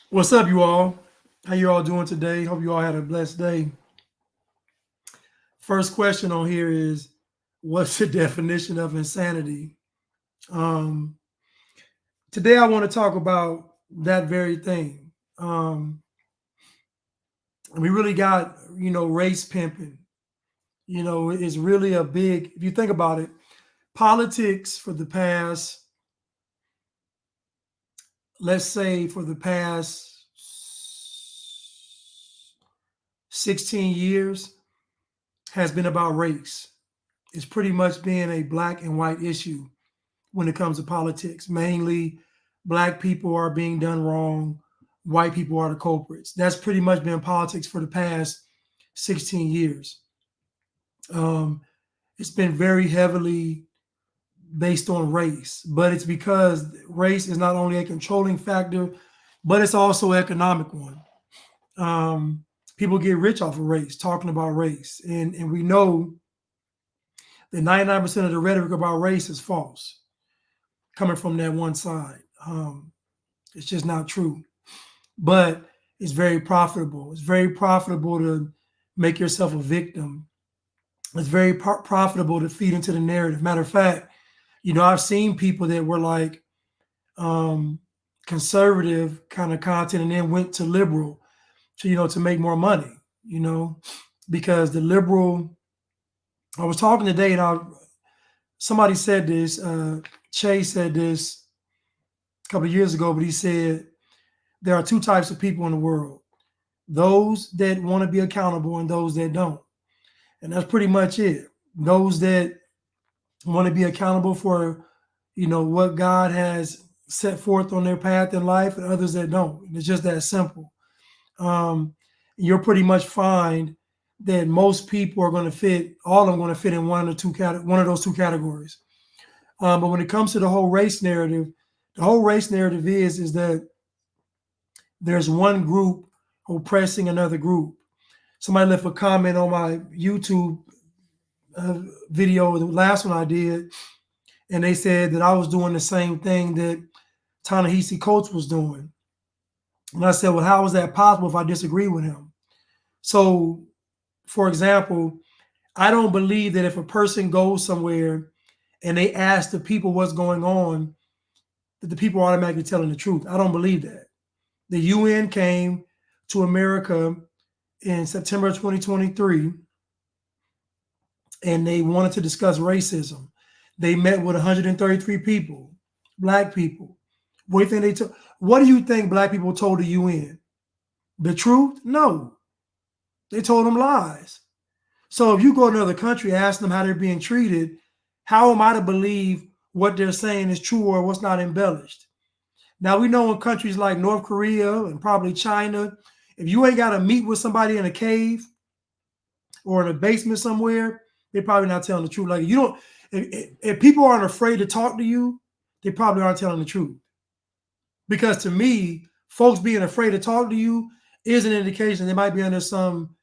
What's up, you all? How you all doing today? Hope you all had a blessed day. First question on here is, what's the definition of insanity? Um, Today, I want to talk about that very thing. We really got, race pimping. It's really a big. If you think about it, politics for the past, let's say, for the past 16 years, has been about race. It's pretty much been a black and white issue when it comes to politics. Mainly, black people are being done wrong, white people are the culprits. That's pretty much been politics for the past 16 years. Um, it's been very heavily based on race, but it's because race is not only a controlling factor, but it's also an economic one. Um, People get rich off of race, talking about race, and we know that 99% of the rhetoric about race is false, coming from that one side. It's just not true. But it's very profitable. It's very profitable to make yourself a victim. It's very profitable to feed into the narrative. Matter of fact, I've seen people that were like um, conservative kind of content and then went to liberal to make more money, you know, because the liberal, I was talking today and somebody said this, Chase said this a couple of years ago, but he said, there are two types of people in the world: those that want to be accountable and those that don't. And that's pretty much it. Those that want to be accountable for, what God has set forth on their path in life, and others that don't. And it's just that simple. Um, you'll pretty much find that most people are going to fit, all of them going to fit in one of those two categories. But when it comes to the whole race narrative, the whole race narrative is that there's one group oppressing another group. Somebody left a comment on my YouTube video, the last one I did, and they said that I was doing the same thing that Ta-Nehisi Coates was doing. And I said, well, how is that possible if I disagree with him? So, for example, I don't believe that if a person goes somewhere and they ask the people what's going on, that the people are automatically telling the truth. I don't believe that. The UN came to America in September 2023, and they wanted to discuss racism. They met with 133 people, black people. What do you think black people told the UN? The truth? No. They told them lies. So if you go to another country, ask them how they're being treated, how am I to believe what they're saying is true or what's not embellished? Now, we know in countries like North Korea and probably China, if you ain't got to meet with somebody in a cave or in a basement somewhere, they're probably not telling the truth. Like, you don't, if people aren't afraid to talk to you, they probably aren't telling the truth. Because to me, folks being afraid to talk to you is an indication they might be under some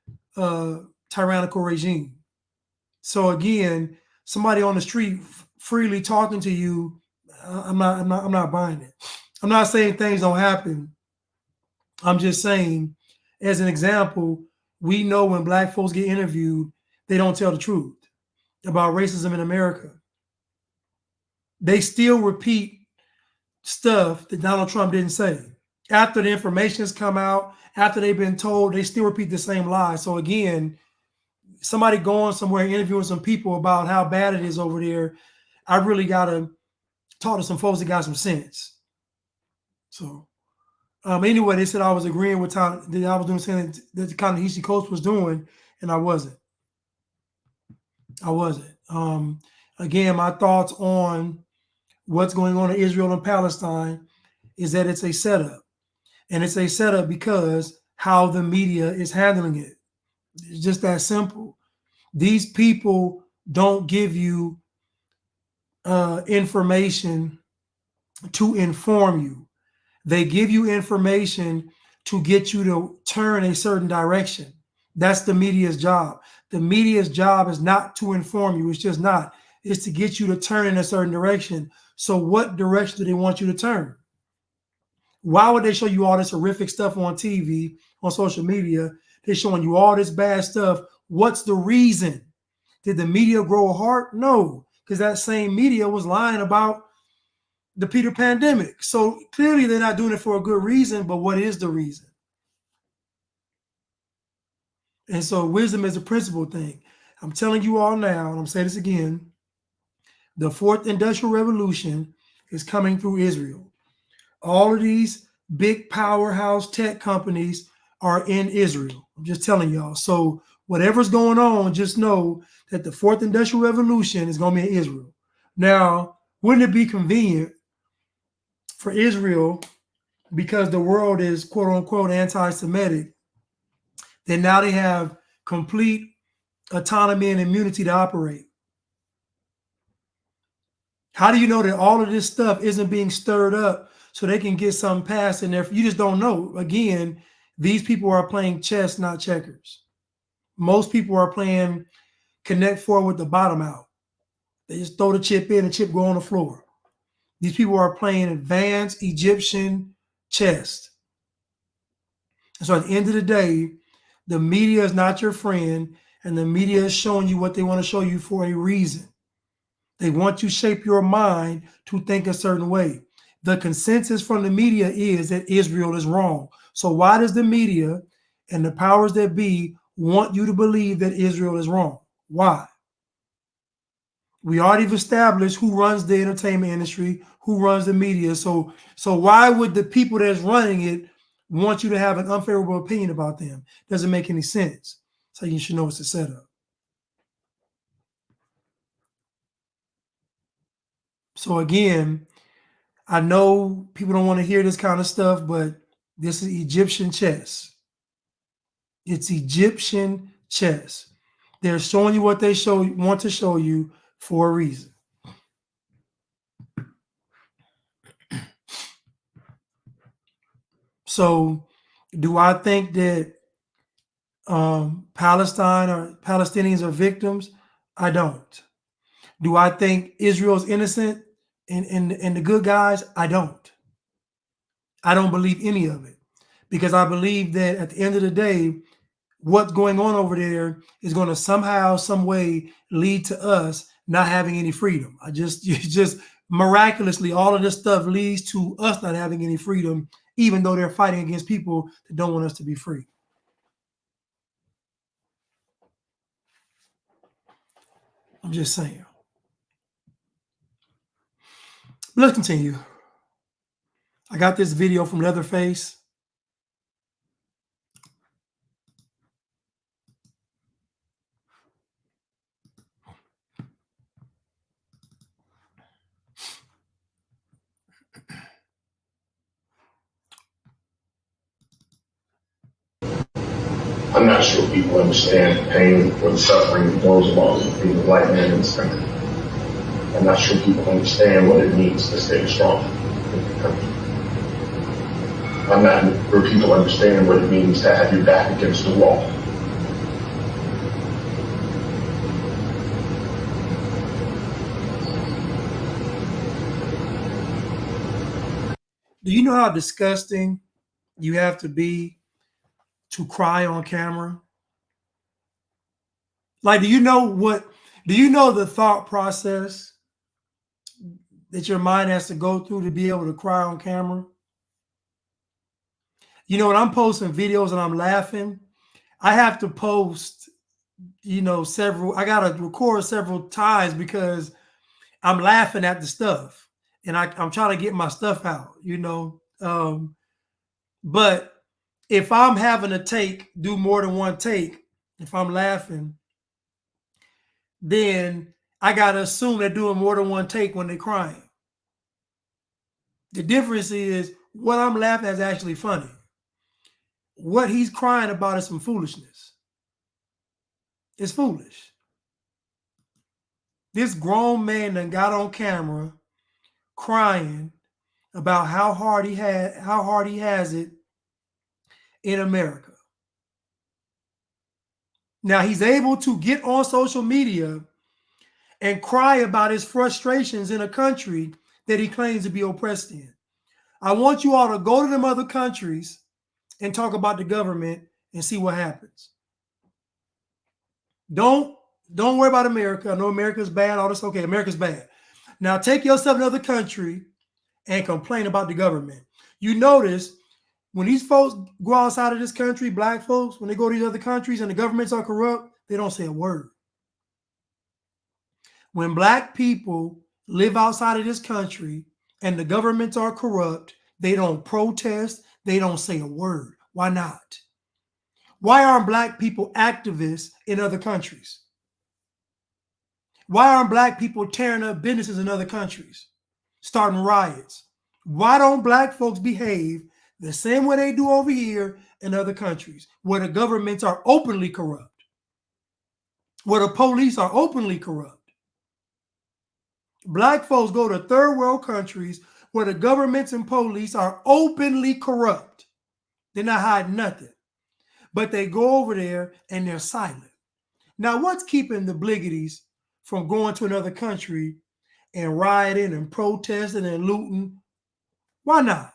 tyrannical regime. So again, somebody on the street freely talking to you, I'm not buying it. I'm not saying things don't happen. I'm just saying, as an example, we know when black folks get interviewed, they don't tell the truth about racism in America. They still repeat stuff that Donald Trump didn't say. After the information has come out, after they've been told, they still repeat the same lies. So again, somebody going somewhere interviewing some people about how bad it is over there, I really got to talk to some folks that got some sense. So anyway, they said I was agreeing with Tom, that I was doing something that the Ta-Nehisi Coates was doing, and I wasn't. I wasn't. Again, my thoughts on what's going on in Israel and Palestine is that it's a setup. And it's a setup because how the media is handling it. It's just that simple. These people don't give you information to inform you. They give you information to get you to turn a certain direction. That's the media's job. The media's job is not to inform you. It's just not. It's to get you to turn in a certain direction. So what direction do they want you to turn? Why would they show you all this horrific stuff on TV, on social media? They're showing you all this bad stuff. What's the reason? Did the media grow a heart? No, because that same media was lying about the Peter pandemic. So clearly they're not doing it for a good reason, but what is the reason? And so wisdom is a principle thing. I'm telling you all now, and I'm saying this again, the fourth industrial revolution is coming through Israel. All of these big powerhouse tech companies are in Israel. I'm just telling y'all. So whatever's going on, just know that the fourth industrial revolution is going to be in Israel. Now, wouldn't it be convenient for Israel, because the world is quote unquote anti-Semitic, then now they have complete autonomy and immunity to operate? How do you know that all of this stuff isn't being stirred up so they can get something passed in there? You just don't know. Again, these people are playing chess, not checkers. Most people are playing connect four with the bottom out. They just throw the chip in and chip go on the floor. These people are playing advanced Egyptian chess. So at the end of the day, the media is not your friend, and the media is showing you what they want to show you for a reason. They want to shape your mind to think a certain way. The consensus from the media is that Israel is wrong. So why does the media and the powers that be want you to believe that Israel is wrong? Why? We already established who runs the entertainment industry, who runs the media. So why would the people that's running it want you to have an unfavorable opinion about them? Doesn't make any sense. So you should know it's a setup. So again, I know people don't want to hear this kind of stuff, but this is Egyptian chess. It's Egyptian chess. They're showing you what they want to show you for a reason. So do I think that Palestine or Palestinians are victims? I don't. Do I think Israel's innocent and the good guys? I don't. I don't believe any of it, because I believe that at the end of the day, what's going on over there is going to somehow, some way lead to us not having any freedom. Just miraculously, all of this stuff leads to us not having any freedom, even though they're fighting against people that don't want us to be free. I'm just saying. Let's continue. I got this video from Leatherface. I'm not sure people understand the pain or the suffering that goes along with being a white man in this country. I'm not sure people understand what it means to stay strong in the country. I'm not sure people understand what it means to have your back against the wall. Do you know how disgusting you have to be to cry on camera? Like, do you know the thought process that your mind has to go through to be able to cry on camera? You know, when I'm posting videos and I'm laughing, I have to post, I got to record several times because I'm laughing at the stuff and I'm trying to get my stuff out, but if I'm having to do more than one take, if I'm laughing, then I got to assume they're doing more than one take when they're crying. The difference is what I'm laughing at is actually funny. What he's crying about is some foolishness. It's foolish. This grown man that got on camera crying about how hard he has it in America. Now he's able to get on social media and cry about his frustrations in a country that he claims to be oppressed in. I want you all to go to them other countries and talk about the government and see what happens. Don't worry about America. I know America's bad, all this. Okay, America's bad. Now take yourself to another country and complain about the government. You notice when these folks go outside of this country, black folks, when they go to these other countries and the governments are corrupt, they don't say a word. When black people live outside of this country and the governments are corrupt, they don't protest, they don't say a word. Why not? Why aren't black people activists in other countries? Why aren't black people tearing up businesses in other countries, starting riots? Why don't black folks behave the same way they do over here in other countries, where the governments are openly corrupt, where the police are openly corrupt? Black folks go to third world countries where the governments and police are openly corrupt. They're not hiding nothing. But they go over there and they're silent. Now, what's keeping the bliggities from going to another country and rioting and protesting and looting? Why not?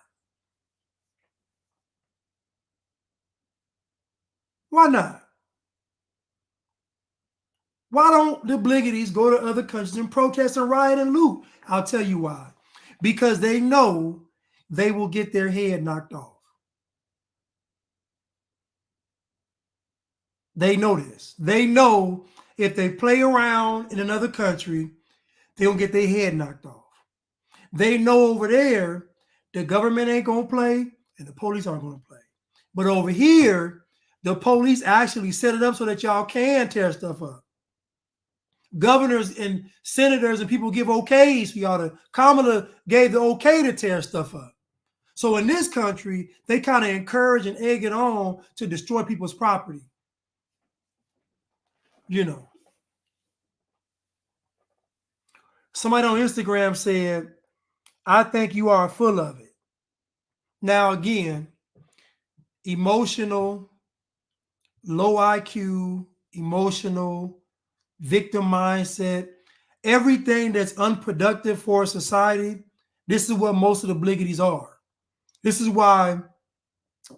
Why not? Why don't the bliggities go to other countries and protest and riot and loot? I'll tell you why. Because they know they will get their head knocked off. They know this. They know if they play around in another country, they'll get their head knocked off. They know over there, the government ain't going to play and the police aren't going to play. But over here, the police actually set it up so that y'all can tear stuff up. Governors and senators and people give okays for y'all to. Kamala gave the okay to tear stuff up. So in this country, they kind of encourage and egg it on to destroy people's property. You know. Somebody on Instagram said, I think you are full of it. Now, again, emotional, low IQ, emotional, victim mindset, everything that's unproductive for society, this is what most of the bliggities are. This is why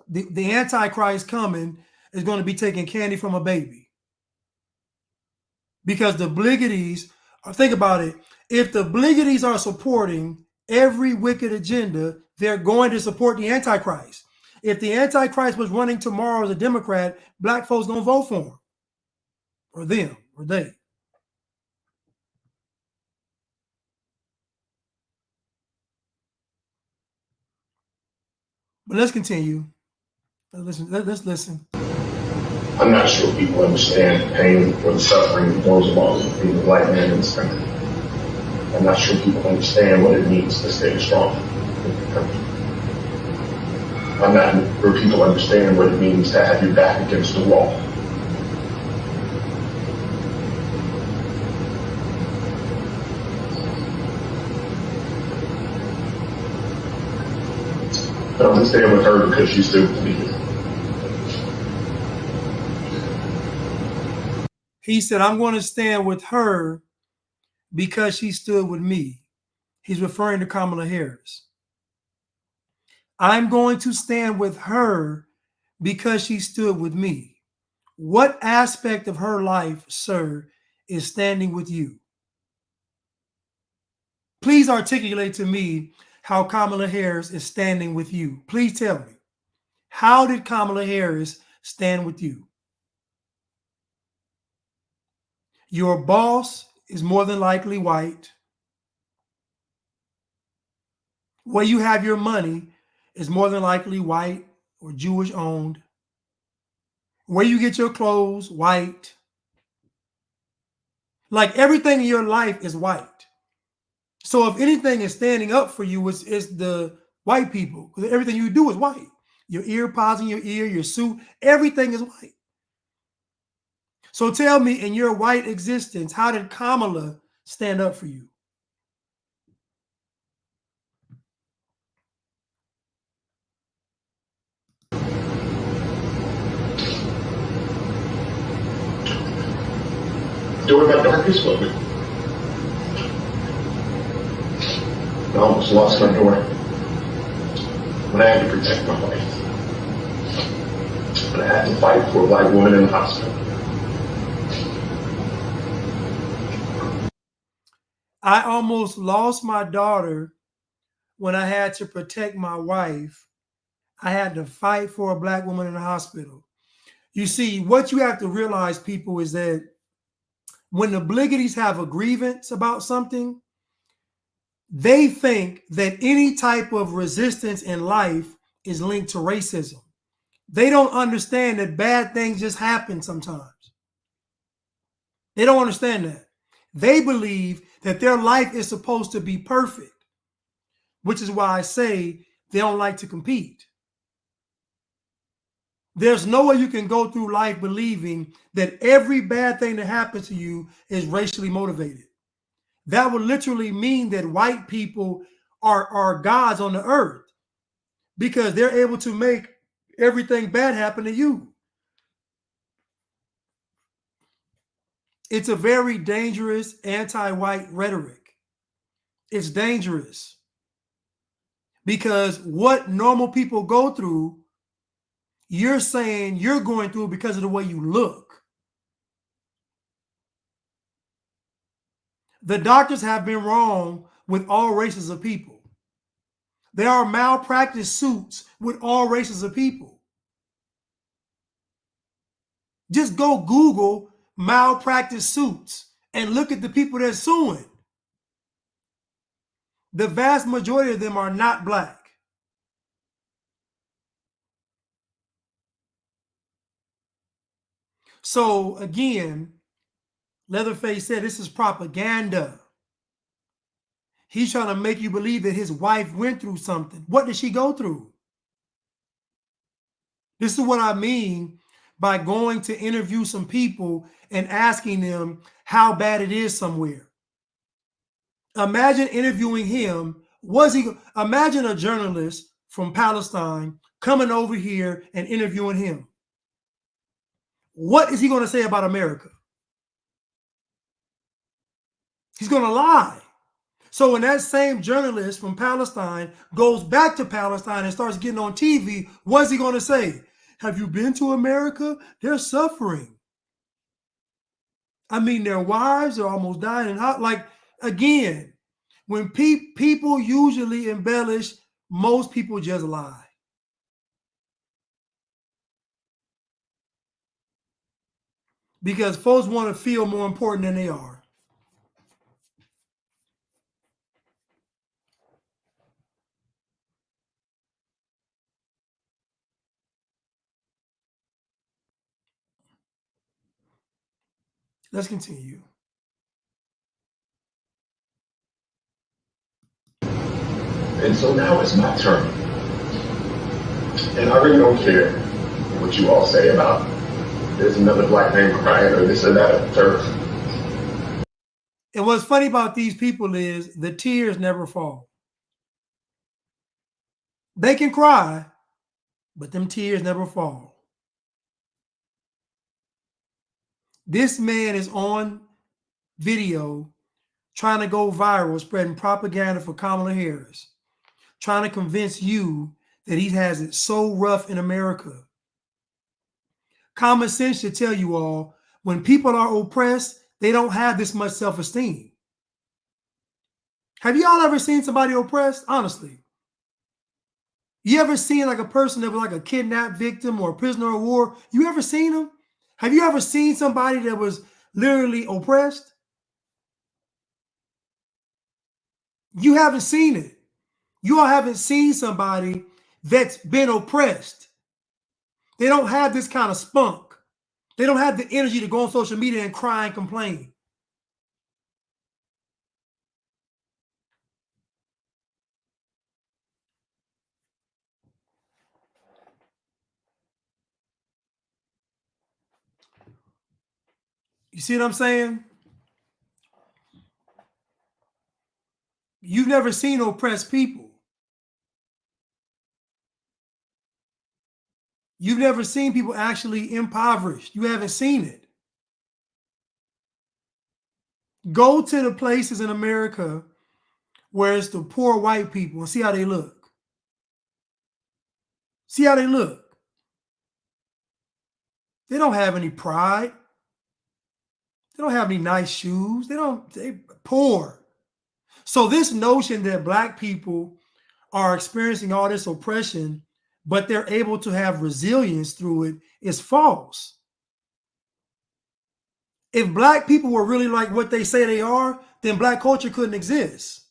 the Antichrist coming is going to be taking candy from a baby. Because the bliggities, think about it, if the bliggities are supporting every wicked agenda, they're going to support the Antichrist. If the Antichrist was running tomorrow as a Democrat, black folks don't vote for him. Or them, or they. But let's continue. Let's listen. I'm not sure people understand the pain or the suffering that goes along with being a white man in this country. I'm not sure people understand what it means to stay strong in the country. I'm not sure people understand what it means to have your back against the wall. But I'm going to stand with her because she stood with me. He said, I'm going to stand with her because she stood with me. He's referring to Kamala Harris. I'm going to stand with her because she stood with me. What aspect of her life, sir, is standing with you? Please articulate to me how Kamala Harris is standing with you. Please tell me. How did Kamala Harris stand with you? Your boss is more than likely white. Where you have your money is more than likely white or Jewish owned. Where you get your clothes, white. Like everything in your life is white. So if anything is standing up for you, it's the white people. Because everything you do is white. Your ear pods in your ear, your suit, everything is white. So tell me, in your white existence, how did Kamala stand up for you? During my darkest moment, I almost lost my daughter. when I had to protect my wife, when I had to fight for a black woman in the hospital. I almost lost my daughter when I had to protect my wife. I had to fight for a black woman in the hospital. You see, what you have to realize, people, is that when the Bliggities have a grievance about something, they think that any type of resistance in life is linked to racism. They don't understand that bad things just happen sometimes. They don't understand that. They believe that their life is supposed to be perfect, which is why I say they don't like to compete. There's no way you can go through life believing that every bad thing that happens to you is racially motivated. That would literally mean that white people are gods on the earth because they're able to make everything bad happen to you. It's a very dangerous anti-white rhetoric. It's dangerous because what normal people go through, you're saying you're going through because of the way you look. The doctors have been wrong with all races of people. There are malpractice suits with all races of people. Just go Google malpractice suits and look at the people they're suing. The vast majority of them are not black. So again, Leatherface said this is propaganda. He's trying to make you believe that his wife went through something. What did she go through? This is what I mean by going to interview some people and asking them how bad it is somewhere. Imagine interviewing him. Imagine a journalist from Palestine coming over here and interviewing him. What is he going to say about America? He's going to lie. So when that same journalist from Palestine goes back to Palestine and starts getting on TV, what's he going to say? Have you been to America? They're suffering. I mean, their wives are almost dying. Like, again, when people usually embellish, most people just lie. Because folks want to feel more important than they are. Let's continue. And so now it's my turn. And I really don't care what you all say about there's another black man crying or this or that or third. And what's funny about these people is the tears never fall. They can cry, but them tears never fall. This man is on video trying to go viral, spreading propaganda for Kamala Harris, trying to convince you that he has it so rough in America. Common sense should tell you all, when people are oppressed, they don't have this much self-esteem. Have y'all ever seen somebody oppressed? Honestly. You ever seen like a person that was like a kidnapped victim or a prisoner of war? You ever seen them? Have you ever seen somebody that was literally oppressed? You haven't seen it. You all haven't seen somebody that's been oppressed. They don't have this kind of spunk. They don't have the energy to go on social media and cry and complain. You see what I'm saying? You've never seen oppressed people. You've never seen people actually impoverished. You haven't seen it. Go to the places in America where it's the poor white people and see how they look. See how they look. They don't have any pride. They don't have any nice shoes. They poor. So this notion that black people are experiencing all this oppression, but they're able to have resilience through it is false. If black people were really like what they say they are, then black culture couldn't exist.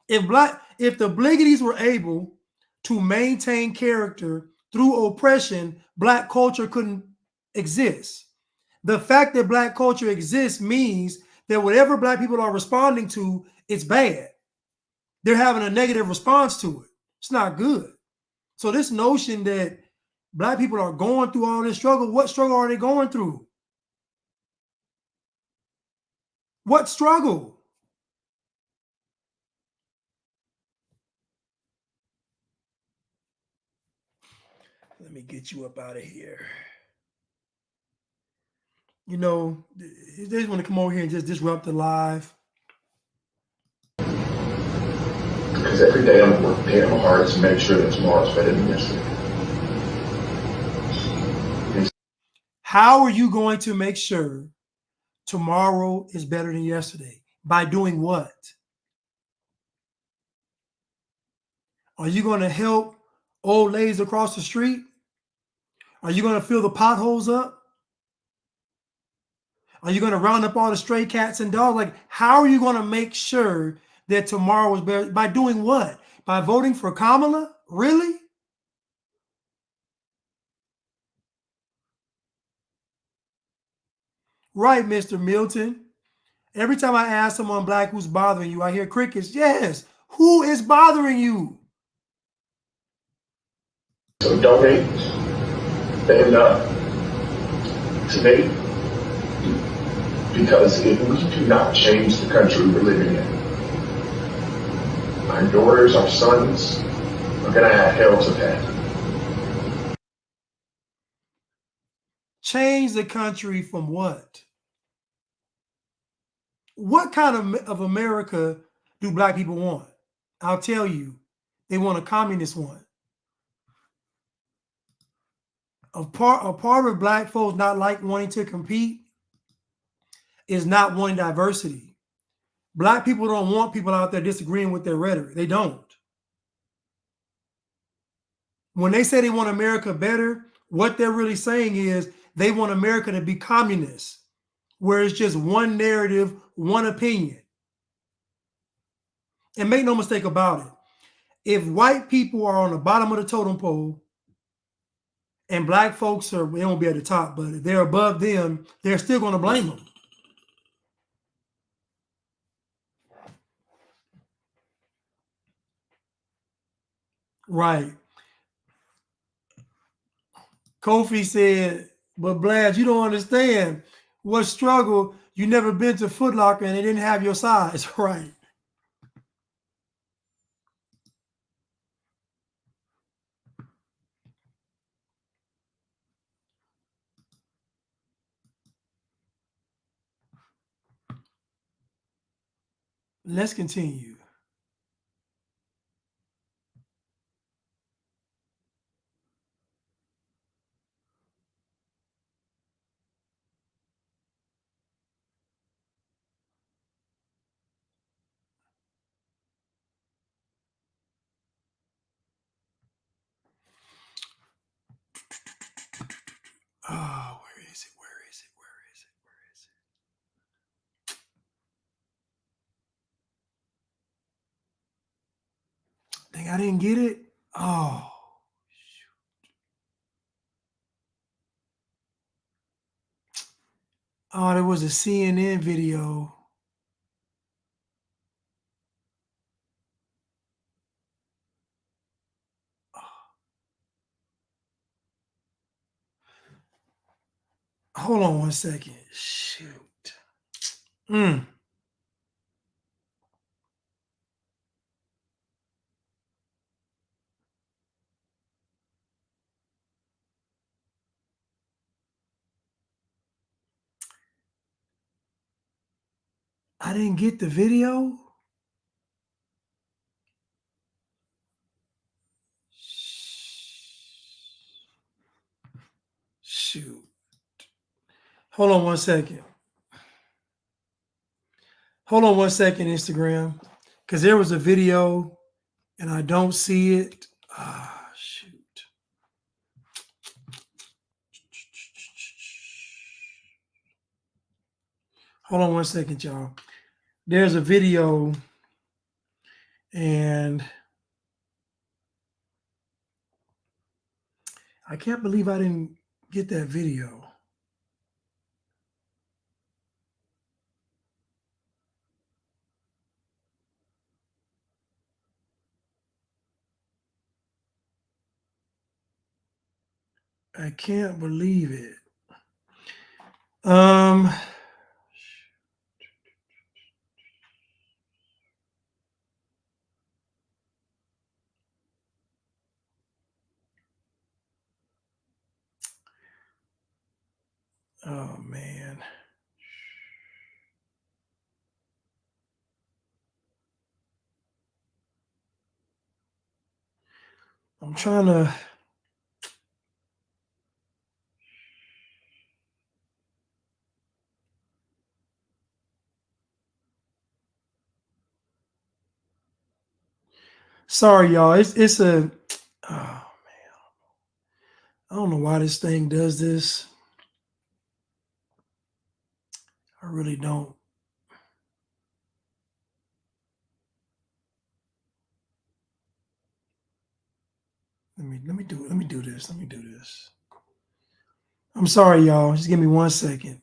If the Bliggities were able to maintain character through oppression, black culture couldn't exist. The fact that black culture exists means that whatever black people are responding to, it's bad. They're having a negative response to it. It's not good. So this notion that black people are going through all this struggle, what struggle are they going through? What struggle? Let me get you up out of here. You know, they just want to come over here and just disrupt the live. Because every day I'm working my hardest to make sure that tomorrow's better than yesterday. How are you going to make sure tomorrow is better than yesterday? By doing what? Are you going to help old ladies across the street? Are you going to fill the potholes up? Are you going to round up all the stray cats and dogs? Like, how are you going to make sure that tomorrow is better? By doing what? By voting for Kamala? Really? Right, Mr. Milton. Every time I ask someone black who's bothering you, I hear crickets. Yes. Who is bothering you? So donate, stand up today, because if we do not change the country we're living in, our daughters, our sons are going to have hell to pay. Change the country from what? What kind of America do black people want? I'll tell you. They want a communist one. A part of black folks not like wanting to compete is not wanting diversity. Black people don't want people out there disagreeing with their rhetoric. They don't. When they say they want America better, what they're really saying is they want America to be communist, where it's just one narrative, one opinion. And make no mistake about it. If white people are on the bottom of the totem pole and black folks they won't be at the top, but if they're above them, they're still going to blame them. Right. Kofi said, but Blanche, you don't understand what struggle. You never been to Foot Locker and they didn't have your size. Right. Let's continue. Oh, where is it? Where is it? Where is it? Where is it? Dang, I didn't get it. Oh, shoot. Oh, there was a CNN video. Hold on one second. Shoot. I didn't get the video. shoot. Hold on 1 second. Hold on 1 second, Instagram. Because there was a video and I don't see it. Ah, shoot. Hold on 1 second, y'all. There's a video and I can't believe I didn't get that video. I can't believe it. Oh man. I'm trying to. Sorry, y'all. It's a. Oh man. I don't know why this thing does this. I really don't. Let me do this. I'm sorry, y'all. Just give me 1 second.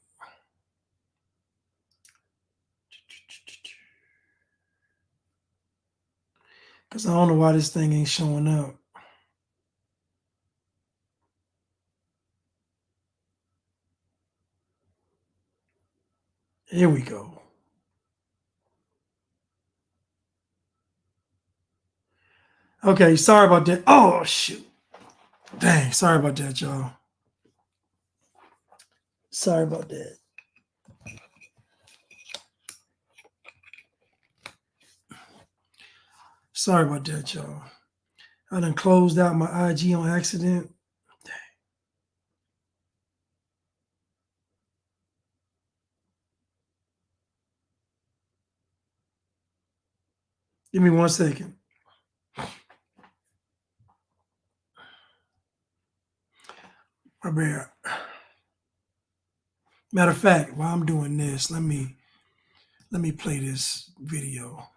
Because I don't know why this thing ain't showing up. Here we go. Okay, sorry about that. Oh, shoot. Dang, sorry about that, y'all. Sorry about that. Sorry about that, y'all. I done closed out my IG on accident. Dang. Give me 1 second. My bad. Matter of fact, while I'm doing this, let me play this video.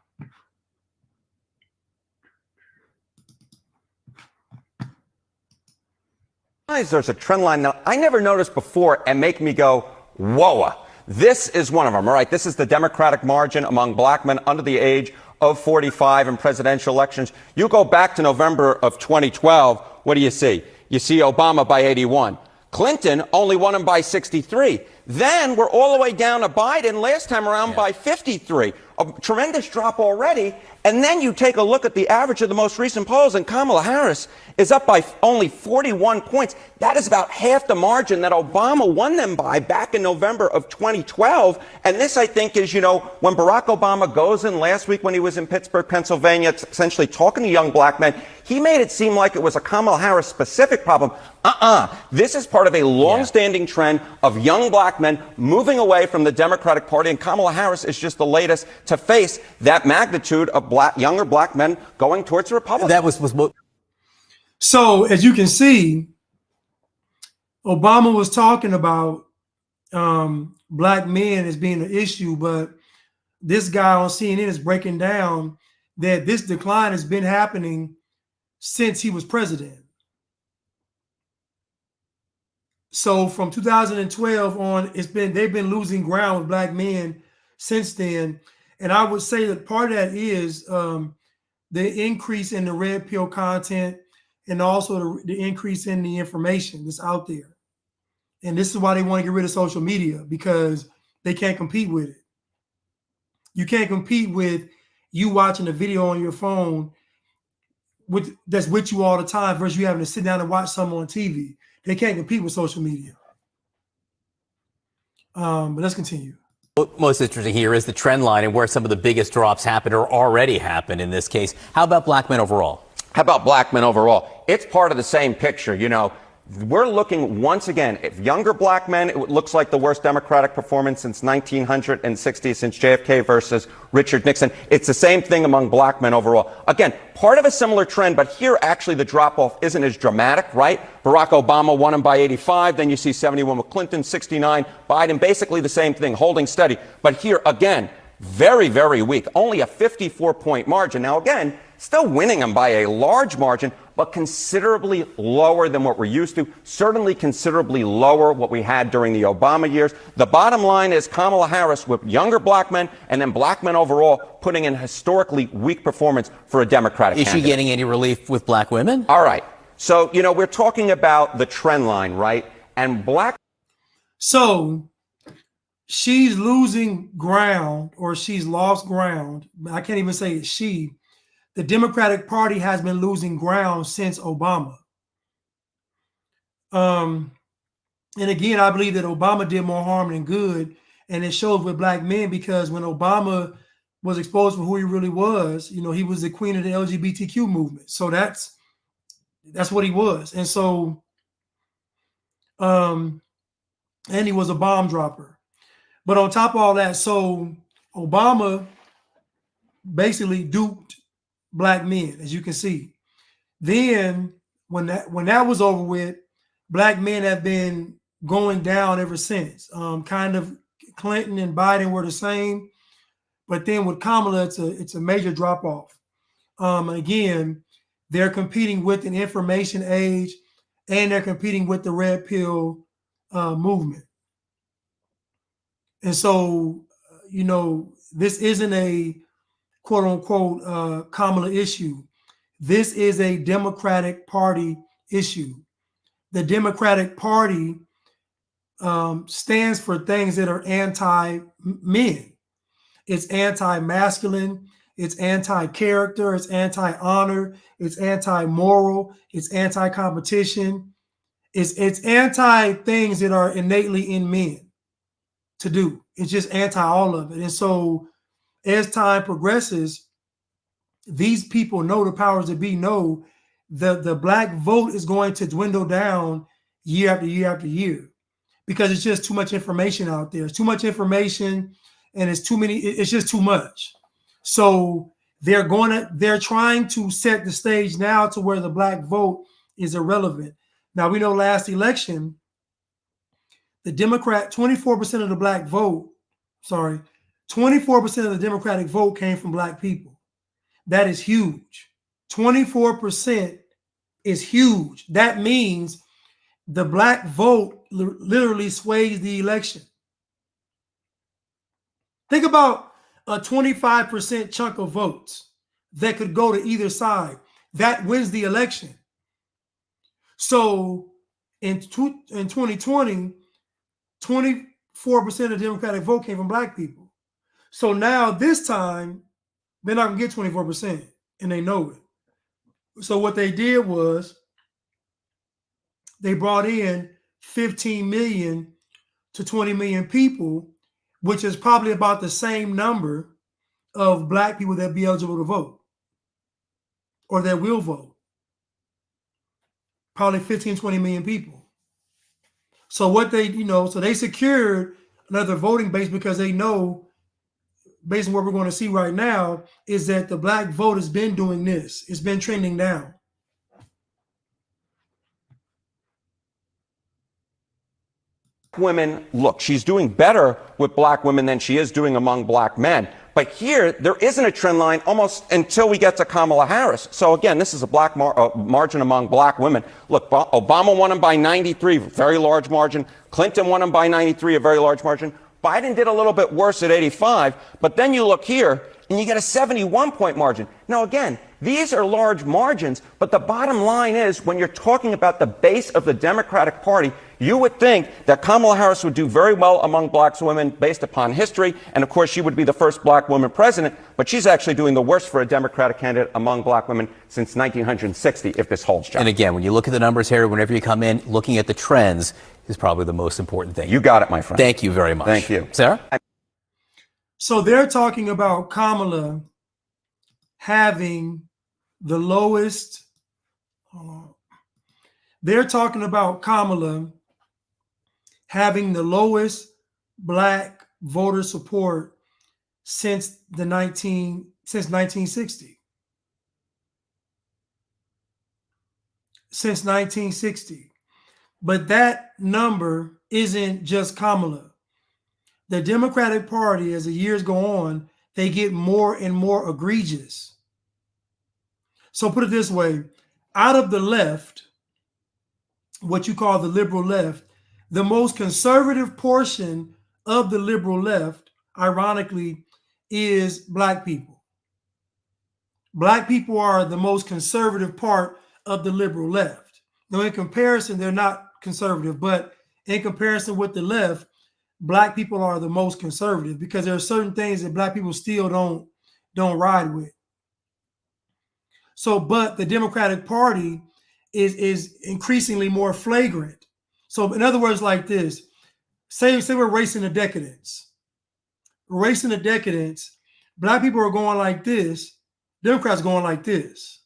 There's a trend line that I never noticed before and make me go, whoa. This is one of them, all right? This is the Democratic margin among black men under the age of 45 in presidential elections. You go back to November of 2012, what do you see? You see Obama by 81. Clinton only won him by 63. Then we're all the way down to Biden last time around by 53. A tremendous drop already. And then you take a look at the average of the most recent polls, and Kamala Harris is up by only 41 points. That is about half the margin that Obama won them by back in November of 2012. And this, I think, is, when Barack Obama goes in last week when he was in Pittsburgh, Pennsylvania, essentially talking to young black men, he made it seem like it was a Kamala Harris specific problem. This is part of a long-standing trend of young black men moving away from the Democratic Party, and Kamala Harris is just the latest to face that magnitude of younger black men going towards the Republican. That was So, as you can see, Obama was talking about black men as being an issue, but this guy on CNN is breaking down that this decline has been happening since he was president. So from 2012 on, they've been losing ground with black men since then. And I would say that part of that is the increase in the red pill content and also the increase in the information that's out there. And this is why they want to get rid of social media, because they can't compete with it. You can't compete with you watching a video on your phone that's with you all the time versus you having to sit down and watch something on TV. They can't compete with social media. But let's continue. What's most interesting here is the trend line and where some of the biggest drops happened or already happened in this case. How about black men overall? How about black men overall? It's part of the same picture. We're looking once again, if younger black men, it looks like the worst Democratic performance since 1960, since JFK versus Richard Nixon. It's the same thing among black men overall. Again, part of a similar trend, but here actually the drop-off isn't as dramatic, right? Barack Obama won him by 85, then you see 71 with Clinton, 69, Biden, basically the same thing, holding steady. But here, again, very, very weak, only a 54-point margin. Now, again, still winning them by a large margin, but considerably lower than what we're used to, certainly considerably lower what we had during the Obama years. The bottom line is Kamala Harris with younger black men and then black men overall putting in historically weak performance for a Democratic candidate. Is she getting any relief with black women? All right. So, we're talking about the trend line, right? And black. So she's losing ground, or she's lost ground. I can't even say it's she. The Democratic Party has been losing ground since Obama. And again, I believe that Obama did more harm than good. And it shows with black men, because when Obama was exposed for who he really was, he was the queen of the LGBTQ movement. So that's what he was. And so, and he was a bomb dropper. But on top of all that, so Obama basically duped black men, as you can see. Then when that was over with, black men have been going down ever since. Kind of Clinton and Biden were the same, but then with Kamala, it's a major drop off. Again, they're competing with an information age, and they're competing with the red pill movement. And so, this isn't a quote unquote Kamala issue. This is a Democratic Party issue. The Democratic Party stands for things that are anti-men. It's anti-masculine. It's anti-character. It's anti-honor. It's anti-moral. It's anti-competition. It's anti-things that are innately in men to do. It's just anti all of it. And so as time progresses, these people know, the powers that be know, the black vote is going to dwindle down year after year after year, because it's just too much information out there. It's too much information, and it's just too much. So they're trying to set the stage now to where the black vote is irrelevant. Now, we know last election, the 24% of the black vote, 24% of the Democratic vote came from black people. That is huge. 24% is huge. That means the black vote literally sways the election. Think about a 25% chunk of votes that could go to either side. That wins the election. So in 2020, 24% of the Democratic vote came from black people. So now this time, they're not going to get 24%, and they know it. So what they did was they brought in 15 million to 20 million people, which is probably about the same number of black people that be eligible to vote or that will vote. Probably 15, 20 million people. So what they, so they secured another voting base, because they know, based on what we're going to see right now, is that the black vote has been doing this. It's been trending down. Women, look, she's doing better with black women than she is doing among black men. But here, there isn't a trend line almost until we get to Kamala Harris. So again, this is a black margin among black women. Look, Obama won him by 93, very large margin. Clinton won him by 93, a very large margin. Biden did a little bit worse at 85, but then you look here and you get a 71-point margin. Now, again, these are large margins, but the bottom line is, when you're talking about the base of the Democratic Party, you would think that Kamala Harris would do very well among black women based upon history, and of course she would be the first black woman president, but she's actually doing the worst for a Democratic candidate among black women since 1960, if this holds, John. And again, when you look at the numbers here, whenever you come in, looking at the trends is probably the most important thing. You got it, my friend. Thank you very much. Thank you. Sarah? So they're talking about Kamala having the lowest, They're talking about Kamala having the lowest black voter support since 1960. Since 1960. But that number isn't just Kamala. The Democratic Party, as the years go on, they get more and more egregious. So put it this way, out of the left, what you call the liberal left, the most conservative portion of the liberal left, ironically, is black people. Black people are the most conservative part of the liberal left. Now, in comparison, they're not conservative, but in comparison with the left, black people are the most conservative because there are certain things that black people still don't ride with. So, but the Democratic Party is increasingly more flagrant. So, in other words, like this, say we're racing to decadence. We're racing to decadence. Black people are going like this. Democrats going like this.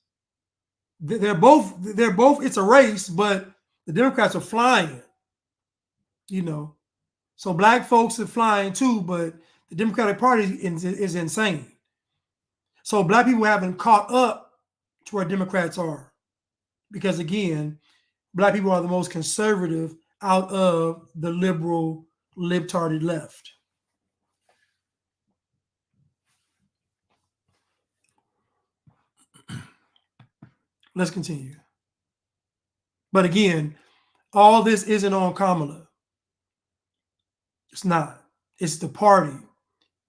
They're both. It's a race, but the Democrats are flying. You know, so black folks are flying too, but the Democratic Party is insane. So black people haven't caught up to where Democrats are, because again, black people are the most conservative out of the liberal, libtarded left. Let's continue. But again, all this isn't on Kamala. It's not. It's the party.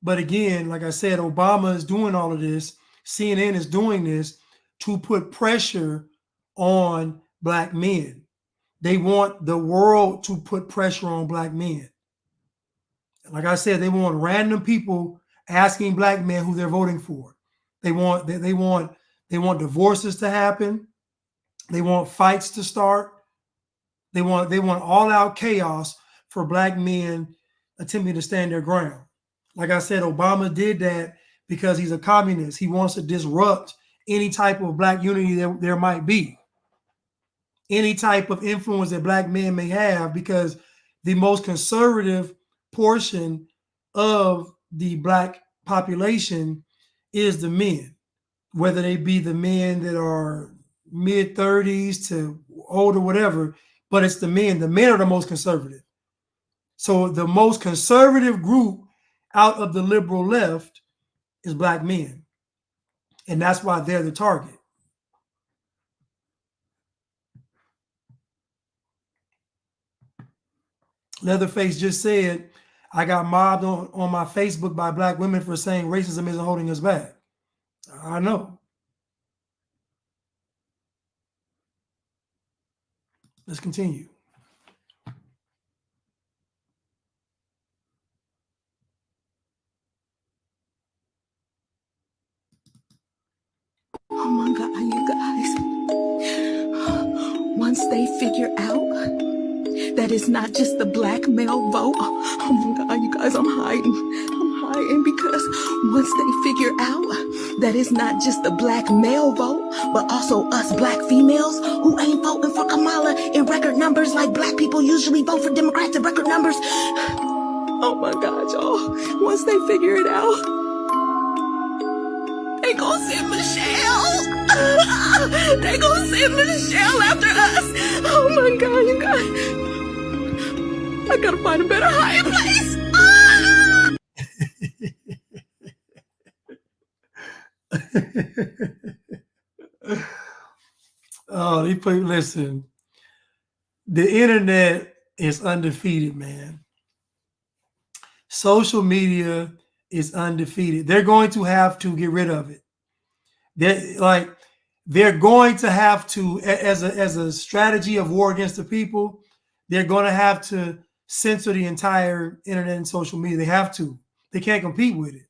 But again, like I said, Obama is doing all of this. CNN is doing this to put pressure on black men. They want the world to put pressure on black men. Like I said, they want random people asking black men who they're voting for. They want divorces to happen. They want fights to start. They want all-out chaos for black men attempting to stand their ground. Like I said, Obama did that because he's a communist. He wants to disrupt any type of black unity that there might be, any type of influence that black men may have, because the most conservative portion of the black population is the men, whether they be the men that are mid-30s to older, whatever, but it's the men. The men are the most conservative. So the most conservative group out of the liberal left is black men. And that's why they're the target. Leatherface just said, I got mobbed on my Facebook by black women for saying racism isn't holding us back. I know. Let's continue. Oh my God, you guys. Once they figure out that it's not just the black male vote, oh my God, you guys, I'm hiding because once they figure out that it's not just the black male vote, but also us black females who ain't voting for Kamala in record numbers like black people usually vote for Democrats in record numbers. Oh my God, y'all. Once they figure it out, they gon' send Michelle. They gon' send Michelle after us. Oh my God, you guys. I gotta find a better hiding place. Oh, listen, the internet is undefeated, man. Social media is undefeated. They're going to have to get rid of it. They're going to have to, as a strategy of war against the people, they're going to have to censor the entire internet and social media. They have to. They can't compete with it.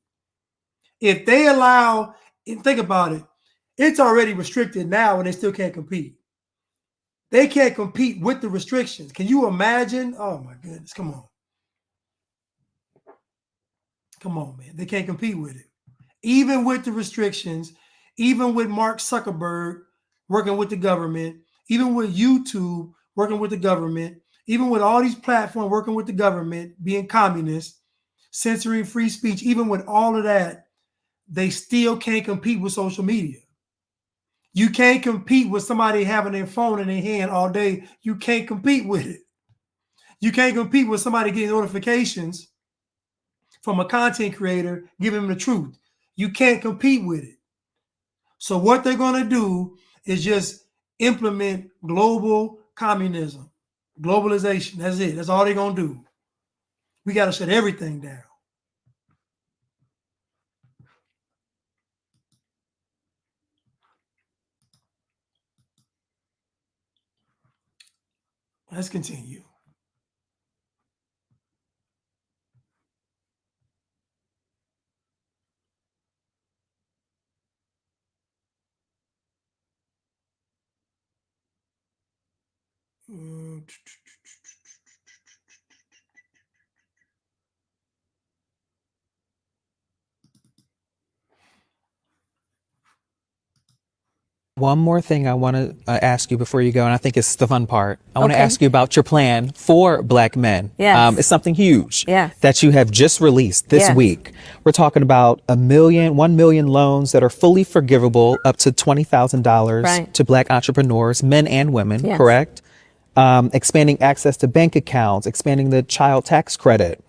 If they allow, and think about it, it's already restricted now and they still can't compete. They can't compete with the restrictions. Can you imagine? Oh my goodness, come on. Come on, man. They can't compete with it. Even with the restrictions, even with Mark Zuckerberg working with the government, even with YouTube working with the government, even with all these platforms working with the government, being communist, censoring free speech, even with all of that, they still can't compete with social media. You can't compete with somebody having their phone in their hand all day. You can't compete with it. You can't compete with somebody getting notifications from a content creator giving them the truth. You can't compete with it. So what they're going to do is just implement global communism, globalization. That's it. That's all they're going to do. We got to shut everything down. Let's continue. One more thing I want to ask you before you go, and I think it's the fun part. I want to Okay. ask you about your plan for Black men. Yes. It's something huge Yes. that you have just released this Yes. week. We're talking about 1 million loans that are fully forgivable up to $20,000 Right. to Black entrepreneurs, men and women, Yes. correct? Expanding access to bank accounts, expanding the child tax credit.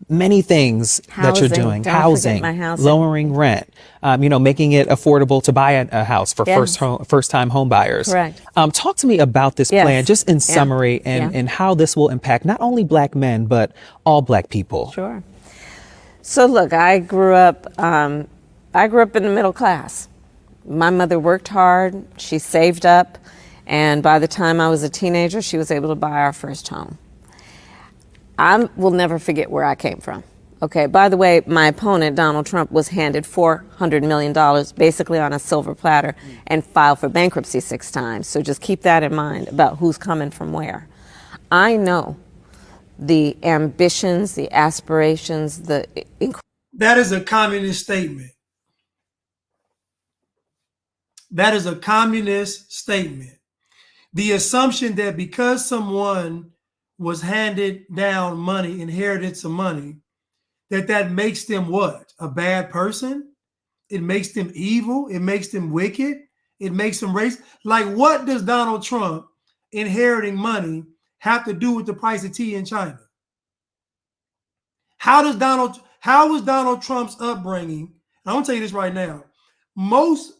Many things that you're Housing. doing. Don't forget Housing, my housing. lowering rent, making it affordable to buy a house for Yes. first-time home buyers. Correct. Talk to me about this Yes. plan, just in Yeah. summary, and, Yeah. and how this will impact not only Black men, but all Black people. Sure. So look, I grew up in the middle class. My mother worked hard. She saved up, and by the time I was a teenager, she was able to buy our first home. I will never forget where I came from. Okay, by the way, my opponent, Donald Trump, was handed $400 million basically on a silver platter and filed for bankruptcy 6 times. So just keep that in mind about who's coming from where. I know the ambitions, the aspirations, That is a communist statement. That is a communist statement. The assumption that because someone was handed down money, inherited some money, that makes them what? A bad person? It makes them evil? It makes them wicked? It makes them racist? Like, what does Donald Trump inheriting money have to do with the price of tea in China? How was Donald Trump's upbringing? I'm gonna tell you this right now. Most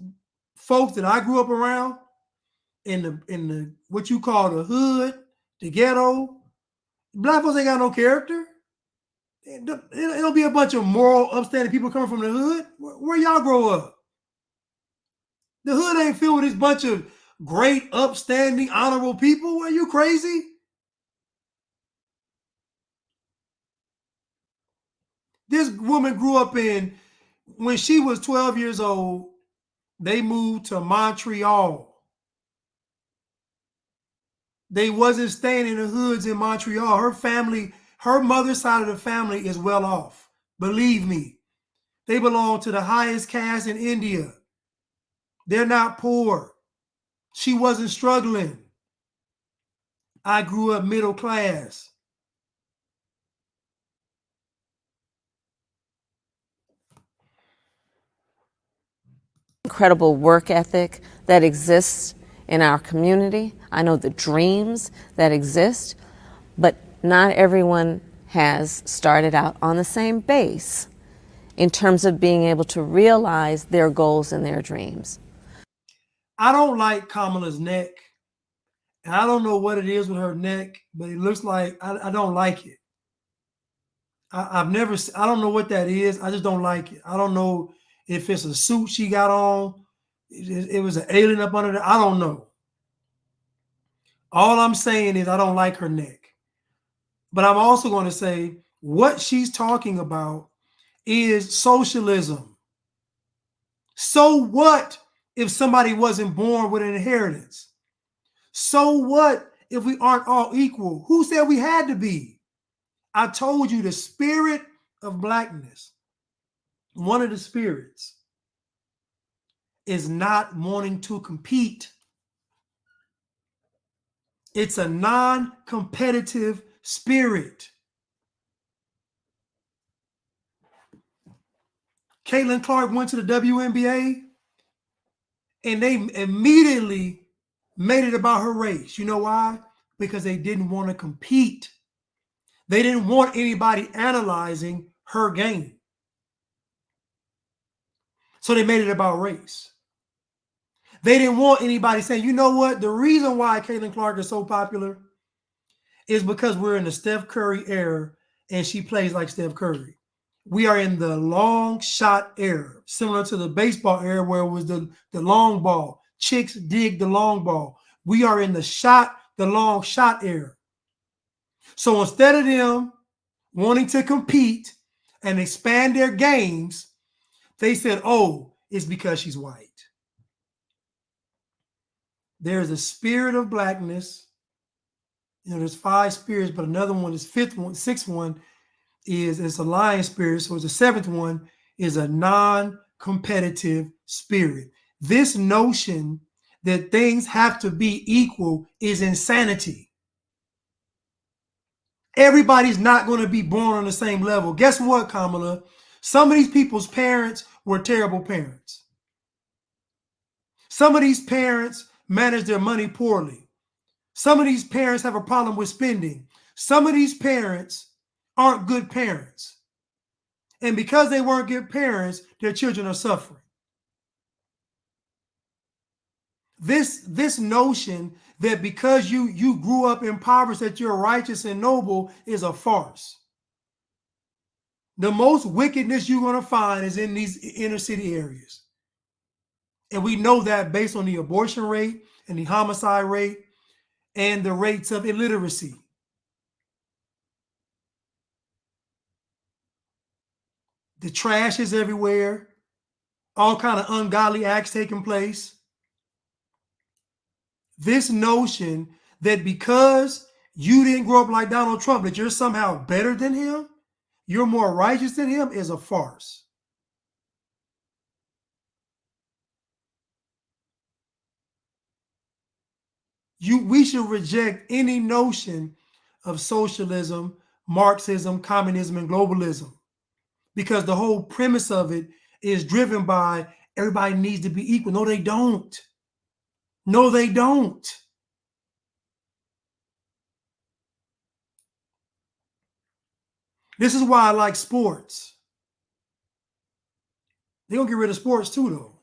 folks that I grew up around in the what you call the hood, the ghetto, Black folks ain't got no character. It'll be a bunch of moral, upstanding people coming from the hood. Where y'all grow up? The hood ain't filled with this bunch of great, upstanding, honorable people. Are you crazy? This woman grew up when she was 12 years old, they moved to Montreal. They wasn't staying in the hoods in Montreal. Her family, her mother's side of the family is well off. Believe me. They belong to the highest caste in India. They're not poor. She wasn't struggling. I grew up middle class. incredible work ethic that exists in our community. I know the dreams that exist, but not everyone has started out on the same base in terms of being able to realize their goals and their dreams. I don't like Kamala's neck. And I don't know what it is with her neck, but it looks like I don't like it. I don't know what that is. I just don't like it. I don't know if it's a suit she got on. It was an alien up under there. I don't know. All I'm saying is I don't like her neck. But I'm also going to say what she's talking about is socialism. So what if somebody wasn't born with an inheritance? So what if we aren't all equal? Who said we had to be? I told you the spirit of Blackness, one of the spirits, is not wanting to compete. It's a non-competitive spirit. Caitlin Clark went to the WNBA and they immediately made it about her race. You know why? Because they didn't want to compete. They didn't want anybody analyzing her game. So they made it about race. They didn't want anybody saying, you know what? The reason why Caitlin Clark is so popular is because we're in the Steph Curry era and she plays like Steph Curry. We are in the long shot era, similar to the baseball era where it was the long ball. Chicks dig the long ball. We are in the long shot era. So instead of them wanting to compete and expand their games, they said, oh, it's because she's white. There's a spirit of blackness. You know, there's 5 spirits, but another one is sixth one is a lion spirit. So the 7th one is a non-competitive spirit. This notion that things have to be equal is insanity. Everybody's not going to be born on the same level. Guess what, Kamala? Some of these people's parents were terrible parents. Some of these parents manage their money poorly. Some of these parents have a problem with spending. Some of these parents aren't good parents. And because they weren't good parents, their children are suffering. This notion that because you grew up impoverished that you're righteous and noble is a farce. The most wickedness you're going to find is in these inner city areas. And we know that based on the abortion rate and the homicide rate and the rates of illiteracy. The trash is everywhere. All kind of ungodly acts taking place. This notion that because you didn't grow up like Donald Trump, that you're somehow better than him, you're more righteous than him, is a farce. We should reject any notion of socialism, Marxism, communism, and globalism, because the whole premise of it is driven by everybody needs to be equal. No, they don't. No, they don't. This is why I like sports. They're going to get rid of sports too, though,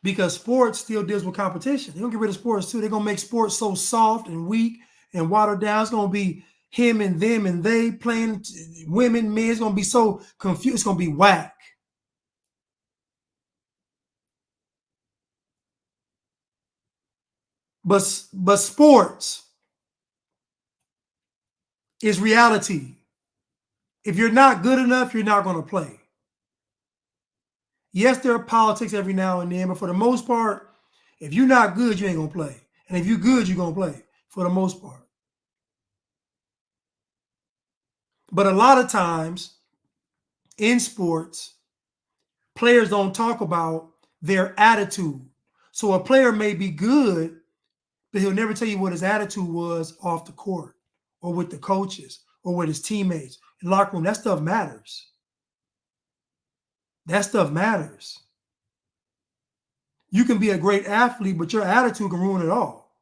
because sports still deals with competition. They're going to get rid of sports too. They're going to make sports so soft and weak and watered down. It's going to be him and them and they playing women, men. It's going to be so confused. It's going to be whack. But sports is reality. If you're not good enough, you're not going to play. Yes, there are politics every now and then, but for the most part, if you're not good, you ain't going to play. And if you're good, you're going to play for the most part. But a lot of times in sports, players don't talk about their attitude. So a player may be good, but he'll never tell you what his attitude was off the court or with the coaches or with his teammates. In the locker room, that stuff matters. That stuff matters. You can be a great athlete, but your attitude can ruin it all.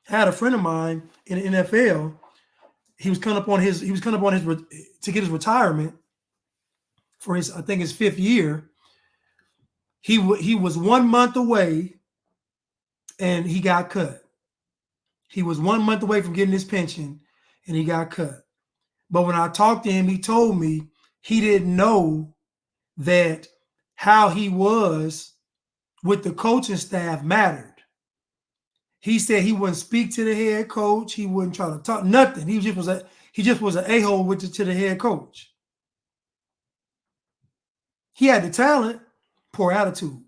I had a friend of mine in the NFL. He was coming up on his to get his retirement for his, I think, his 5th year. He was 1 month away, and he got cut. He was 1 month away from getting his pension, and he got cut. But when I talked to him, he told me he didn't know that how he was with the coaching staff mattered. He said he wouldn't speak to the head coach. He wouldn't try to talk, nothing. He just was an a-hole to the head coach. He had the talent, poor attitude.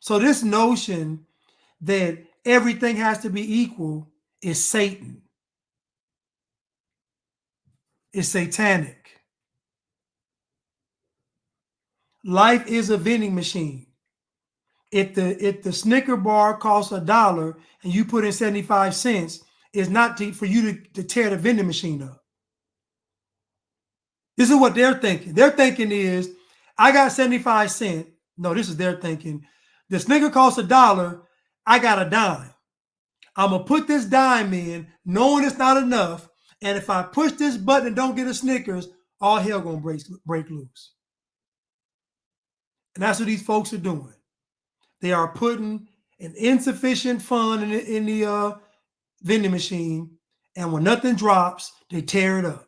So this notion that everything has to be equal is Satan. It's satanic. Life is a vending machine. If the Snicker bar costs $1 and you put in 75 cents, it's not for you to tear the vending machine up. This is what they're thinking. Their thinking is, I got 75 cents. No, this is their thinking. The Snicker costs $1. I got a dime. I'm going to put this dime in, knowing it's not enough. And if I push this button and don't get a Snickers, all hell going to break loose. And that's what these folks are doing. They are putting an insufficient fund in the vending machine. And when nothing drops, they tear it up.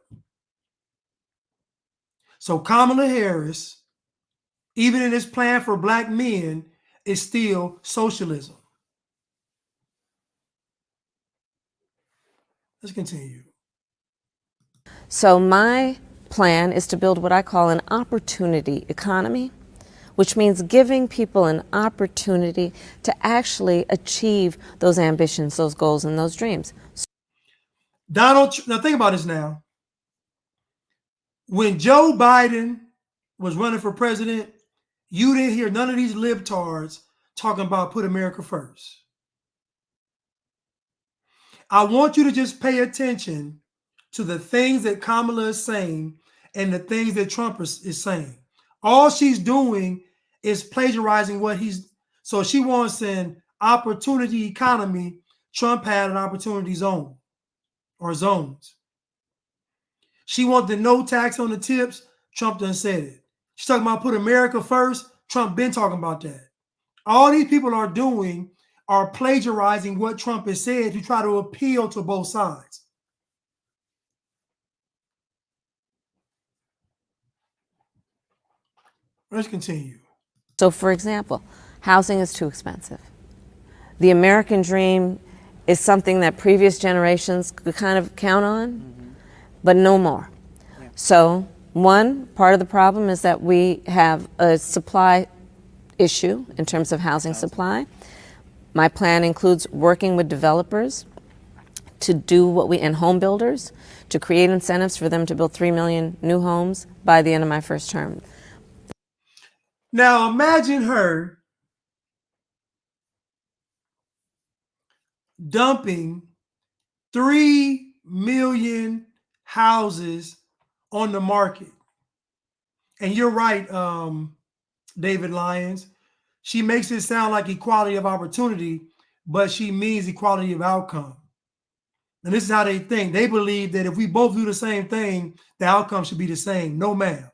So Kamala Harris, even in this plan for black men, is still socialism. Let's continue. So my plan is to build what I call an opportunity economy, which means giving people an opportunity to actually achieve those ambitions, those goals, and those dreams. Now think about this now. When Joe Biden was running for president, you didn't hear none of these libtards talking about put America first. I want you to just pay attention to the things that Kamala is saying and the things that Trump is saying. All she's doing is plagiarizing what so she wants an opportunity economy. Trump had an opportunity zone or zones. She wanted no tax on the tips. Trump done said it. She's talking about put America first. Trump been talking about that. All these people are doing are plagiarizing what Trump has said to try to appeal to both sides. Let's continue. So, for example, housing is too expensive. The American dream is something that previous generations could kind of count on, but no more. Yeah. So, one part of the problem is that we have a supply issue in terms of housing supply. My plan includes working with developers to do and home builders to create incentives for them to build 3 million new homes by the end of my first term. Now imagine her dumping 3 million houses on the market. And you're right, David Lyons. She makes it sound like equality of opportunity, but she means equality of outcome. And this is how they think. They believe that if we both do the same thing, the outcome should be the same. No, ma'am.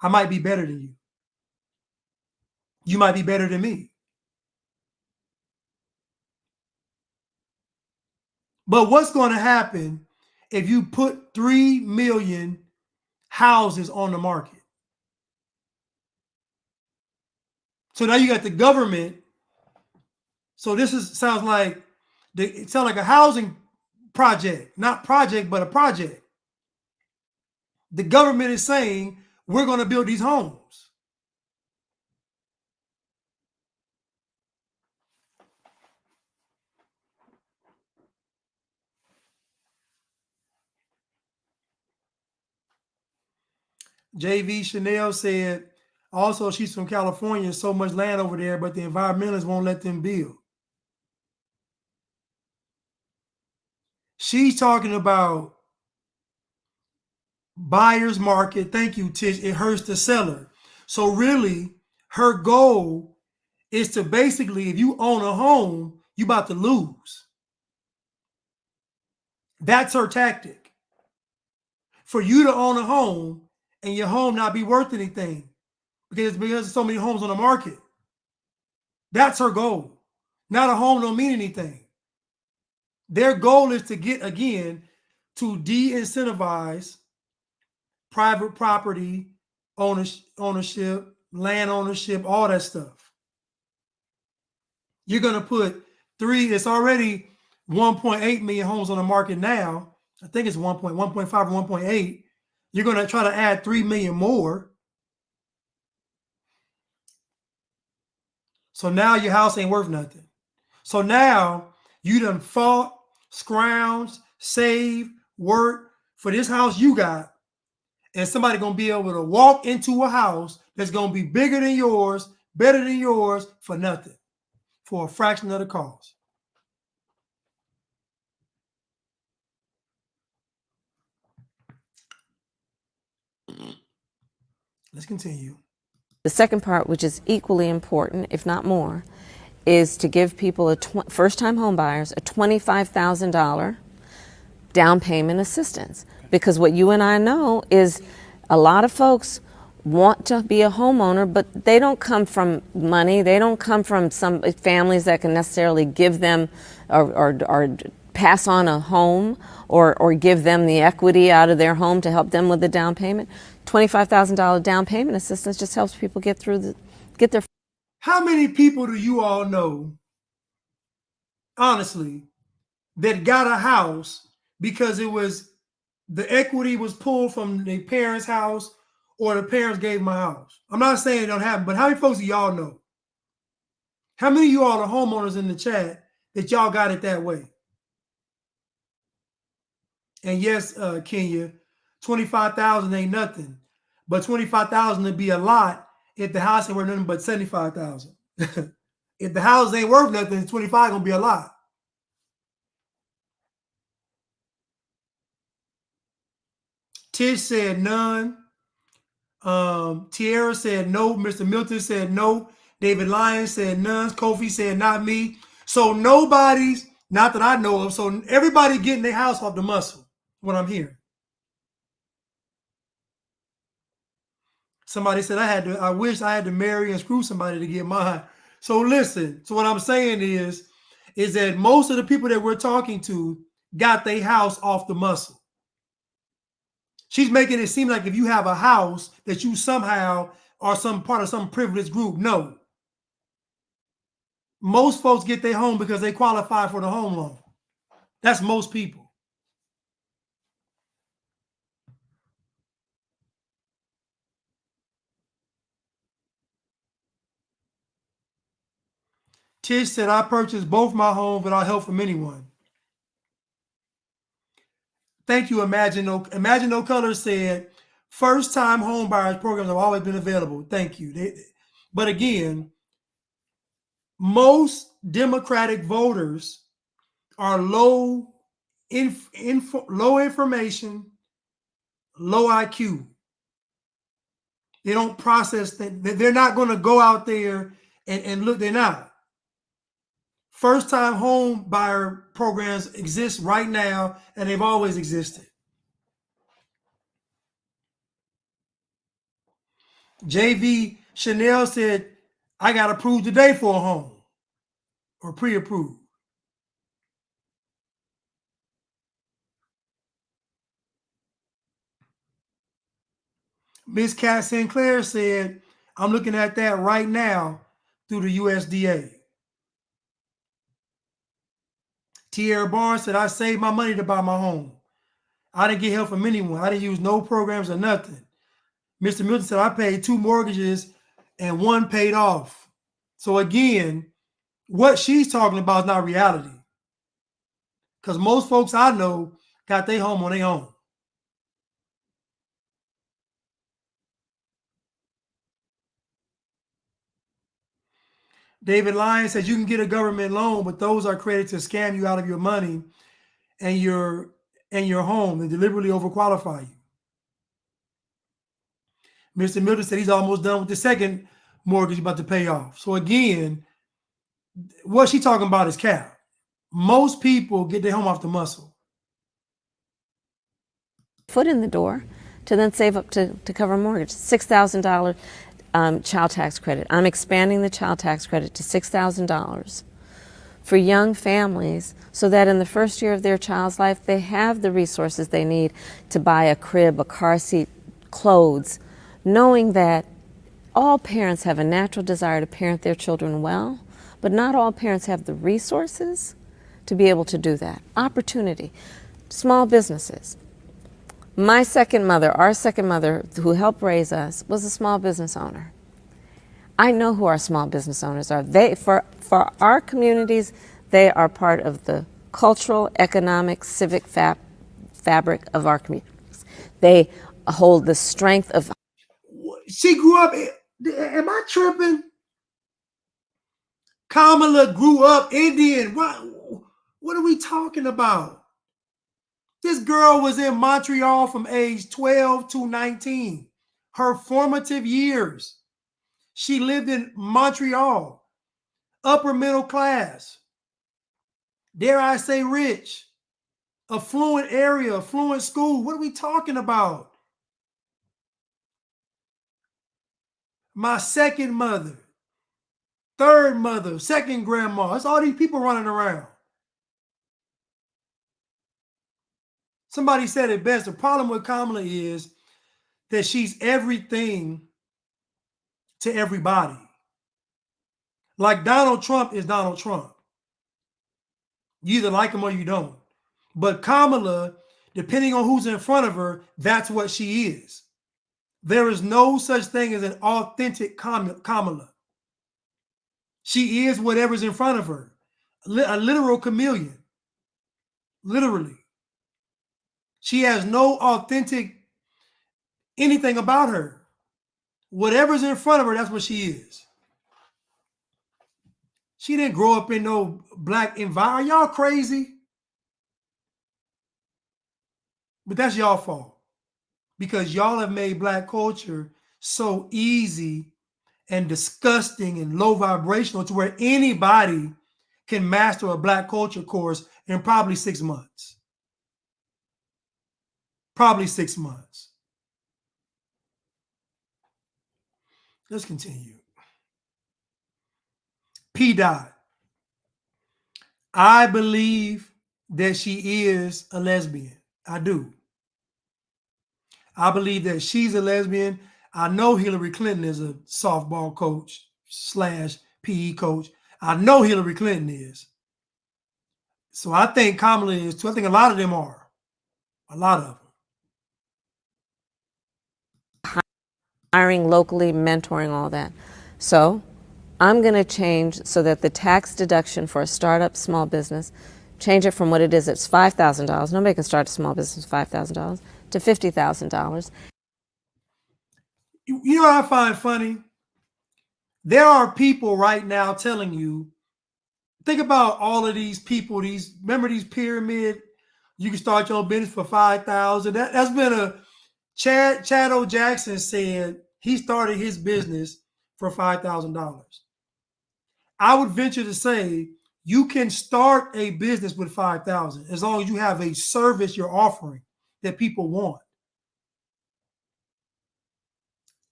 I might be better than you. You might be better than me. But what's going to happen if you put 3 million houses on the market? So now you got the government. So this sounds like a housing project, not project, but a project. The government is saying we're going to build these homes. JV Chanel said, also she's from California, so much land over there, but the environmentalists won't let them build. She's talking about buyer's market. Thank you, Tish. It hurts the seller. So really, her goal is to basically, if you own a home, you about to lose. That's her tactic. For you to own a home and your home not be worth anything because there's so many homes on the market. That's her goal. Not a home don't mean anything. Their goal is to get, again, to de-incentivize private property ownership, land ownership, all that stuff. You're going to put it's already 1.8 million homes on the market now. I think it's 1.5 or 1.8. You're going to try to add 3 million more. So now your house ain't worth nothing. So now you done fought, scrounged, saved, worked for this house you got. And somebody going to be able to walk into a house that's going to be bigger than yours, better than yours for nothing, for a fraction of the cost. Let's continue. The second part, which is equally important, if not more, is to give people, first-time home buyers, a $25,000 down payment assistance. Because what you and I know is a lot of folks want to be a homeowner, but they don't come from money. They don't come from some families that can necessarily give them or pass on a home or give them the equity out of their home to help them with the down payment. $25,000 down payment assistance just helps people get their. How many people do you all know, honestly, that got a house because the equity was pulled from their parents' house or the parents gave them a house? I'm not saying it don't happen, but how many folks do y'all know? How many of you all are homeowners in the chat that y'all got it that way? And yes, Kenya, 25,000 ain't nothing, but 25,000 would be a lot if the house ain't worth nothing but 75,000. If the house ain't worth nothing, 25 gonna be a lot. Tish said none. Tierra said no. Mr. Milton said no. David Lyons said none. Kofi said not me. So nobody's, not that I know of. So everybody getting their house off the muscle. What I'm hearing. Somebody said I wish I had to marry and screw somebody to get mine. So listen. So what I'm saying is that most of the people that we're talking to got their house off the muscle. She's making it seem like if you have a house that you somehow are some part of some privileged group. No. Most folks get their home because they qualify for the home loan. That's most people. Tish said, I purchased both my homes without help from anyone. Thank you, Imagine No Color said, first-time home buyers programs have always been available. Thank you. But again, most Democratic voters are low information, low IQ. They don't process things. They're not going to go out there and look. They're not. First-time home buyer programs exist right now, and they've always existed. JV Chanel said, I got approved today for a home, or pre-approved. Miss Kat Sinclair said, I'm looking at that right now through the USDA. Tierra Barnes said, I saved my money to buy my home. I didn't get help from anyone. I didn't use no programs or nothing. Mr. Milton said, I paid 2 mortgages and 1 paid off. So again, what she's talking about is not reality. Because most folks I know got their home on their own. David Lyons says you can get a government loan, but those are created to scam you out of your money and your home and deliberately overqualify you. Mr. Milton said he's almost done with the second mortgage about to pay off. So again, what she's talking about is cap. Most people get their home off the muscle. Foot in the door to then save up to cover a mortgage. $6,000 child tax credit. I'm expanding the child tax credit to $6,000 for young families so that in the first year of their child's life, they have the resources they need to buy a crib, a car seat, clothes, knowing that all parents have a natural desire to parent their children well, but not all parents have the resources to be able to do that. Opportunity. Small businesses. My second mother, our second mother, who helped raise us, was a small business owner. I know who our small business owners are. For our communities, they are part of the cultural, economic, civic fabric of our communities. They hold the strength of. She grew up. Am I tripping? Kamala grew up Indian. What are we talking about? This girl was in Montreal from age 12 to 19. Her formative years. She lived in Montreal, upper middle class. Dare I say rich, affluent area, affluent school. What are we talking about? My second mother, third mother, second grandma. That's all these people running around. Somebody said it best. The problem with Kamala is that she's everything to everybody. Like Donald Trump is Donald Trump. You either like him or you don't. But Kamala, depending on who's in front of her, that's what she is. There is no such thing as an authentic Kamala. She is whatever's in front of her. A literal chameleon. Literally. She has no authentic anything about her. Whatever's in front of her, that's what she is. She didn't grow up in no black environment. Are y'all crazy? But that's y'all fault. Because y'all have made black culture so easy and disgusting and low vibrational to where anybody can master a black culture course in probably 6 months. Probably 6 months. Let's continue. P. Dot. I believe that she is a lesbian. I do. I believe that she's a lesbian. I know Hillary Clinton is a softball coach / PE coach. I know Hillary Clinton is. So I think Kamala is too. I think a lot of them are. A lot of them. Hiring locally, mentoring, all that. So I'm going to change so that the tax deduction for a startup small business, change it from what it is, it's $5,000. Nobody can start a small business with $5,000 to $50,000. You know what I find funny? There are people right now telling you, think about all of these people, remember these pyramid, you can start your own business for $5,000. That's been a Chad O. Jackson said he started his business for $5,000. I would venture to say you can start a business with $5,000 as long as you have a service you're offering that people want.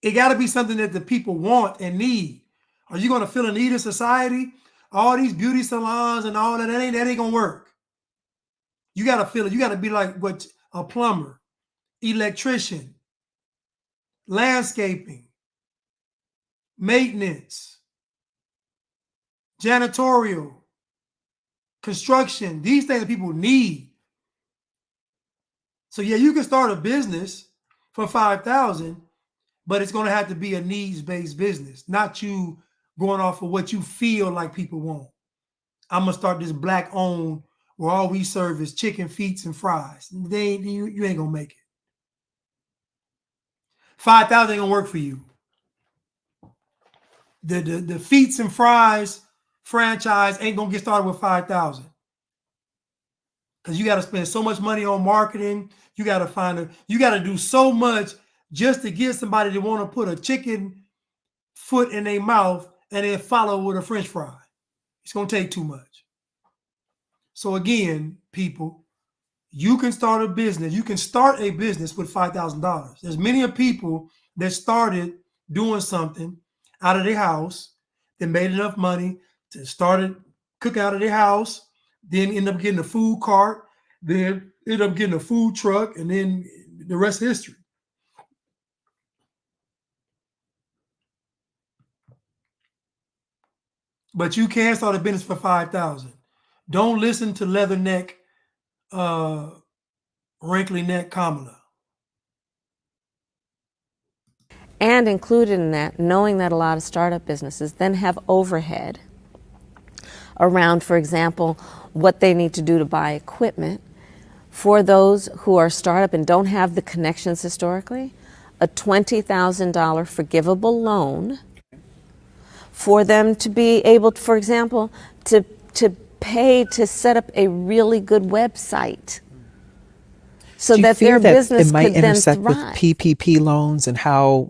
It got to be something that the people want and need. Are you going to fill a need in society? All these beauty salons and all that ain't going to work. You got to fill it. You got to be like what a plumber, electrician, landscaping, maintenance, janitorial, construction. These things that people need. So yeah, you can start a business for $5,000, but it's going to have to be a needs-based business, not you going off of what you feel like people want. I'm going to start this black-owned where all we serve is chicken feet and fries. You ain't going to make it. 5,000 ain't going to work for you. The feets and fries franchise ain't going to get started with 5,000. Because you got to spend so much money on marketing. You got to do so much just to get somebody to want to put a chicken foot in their mouth and then follow with a French fry. It's going to take too much. So again, people, you can start a business. You can start a business with $5,000. There's many of people that started doing something out of their house, that made enough money to start cook out of their house, then end up getting a food cart, then end up getting a food truck, and then the rest is history. But you can start a business for $5,000. Don't listen to leatherneck, wrinkly neck Kamala. And included in that, knowing that a lot of startup businesses then have overhead around, for example, what they need to do to buy equipment. For those who are startup and don't have the connections historically, a $20,000 forgivable loan for them to be able, for example, to pay to set up a really good website so Do you that fear their business it might could then intersect with thrive. PPP loans and how,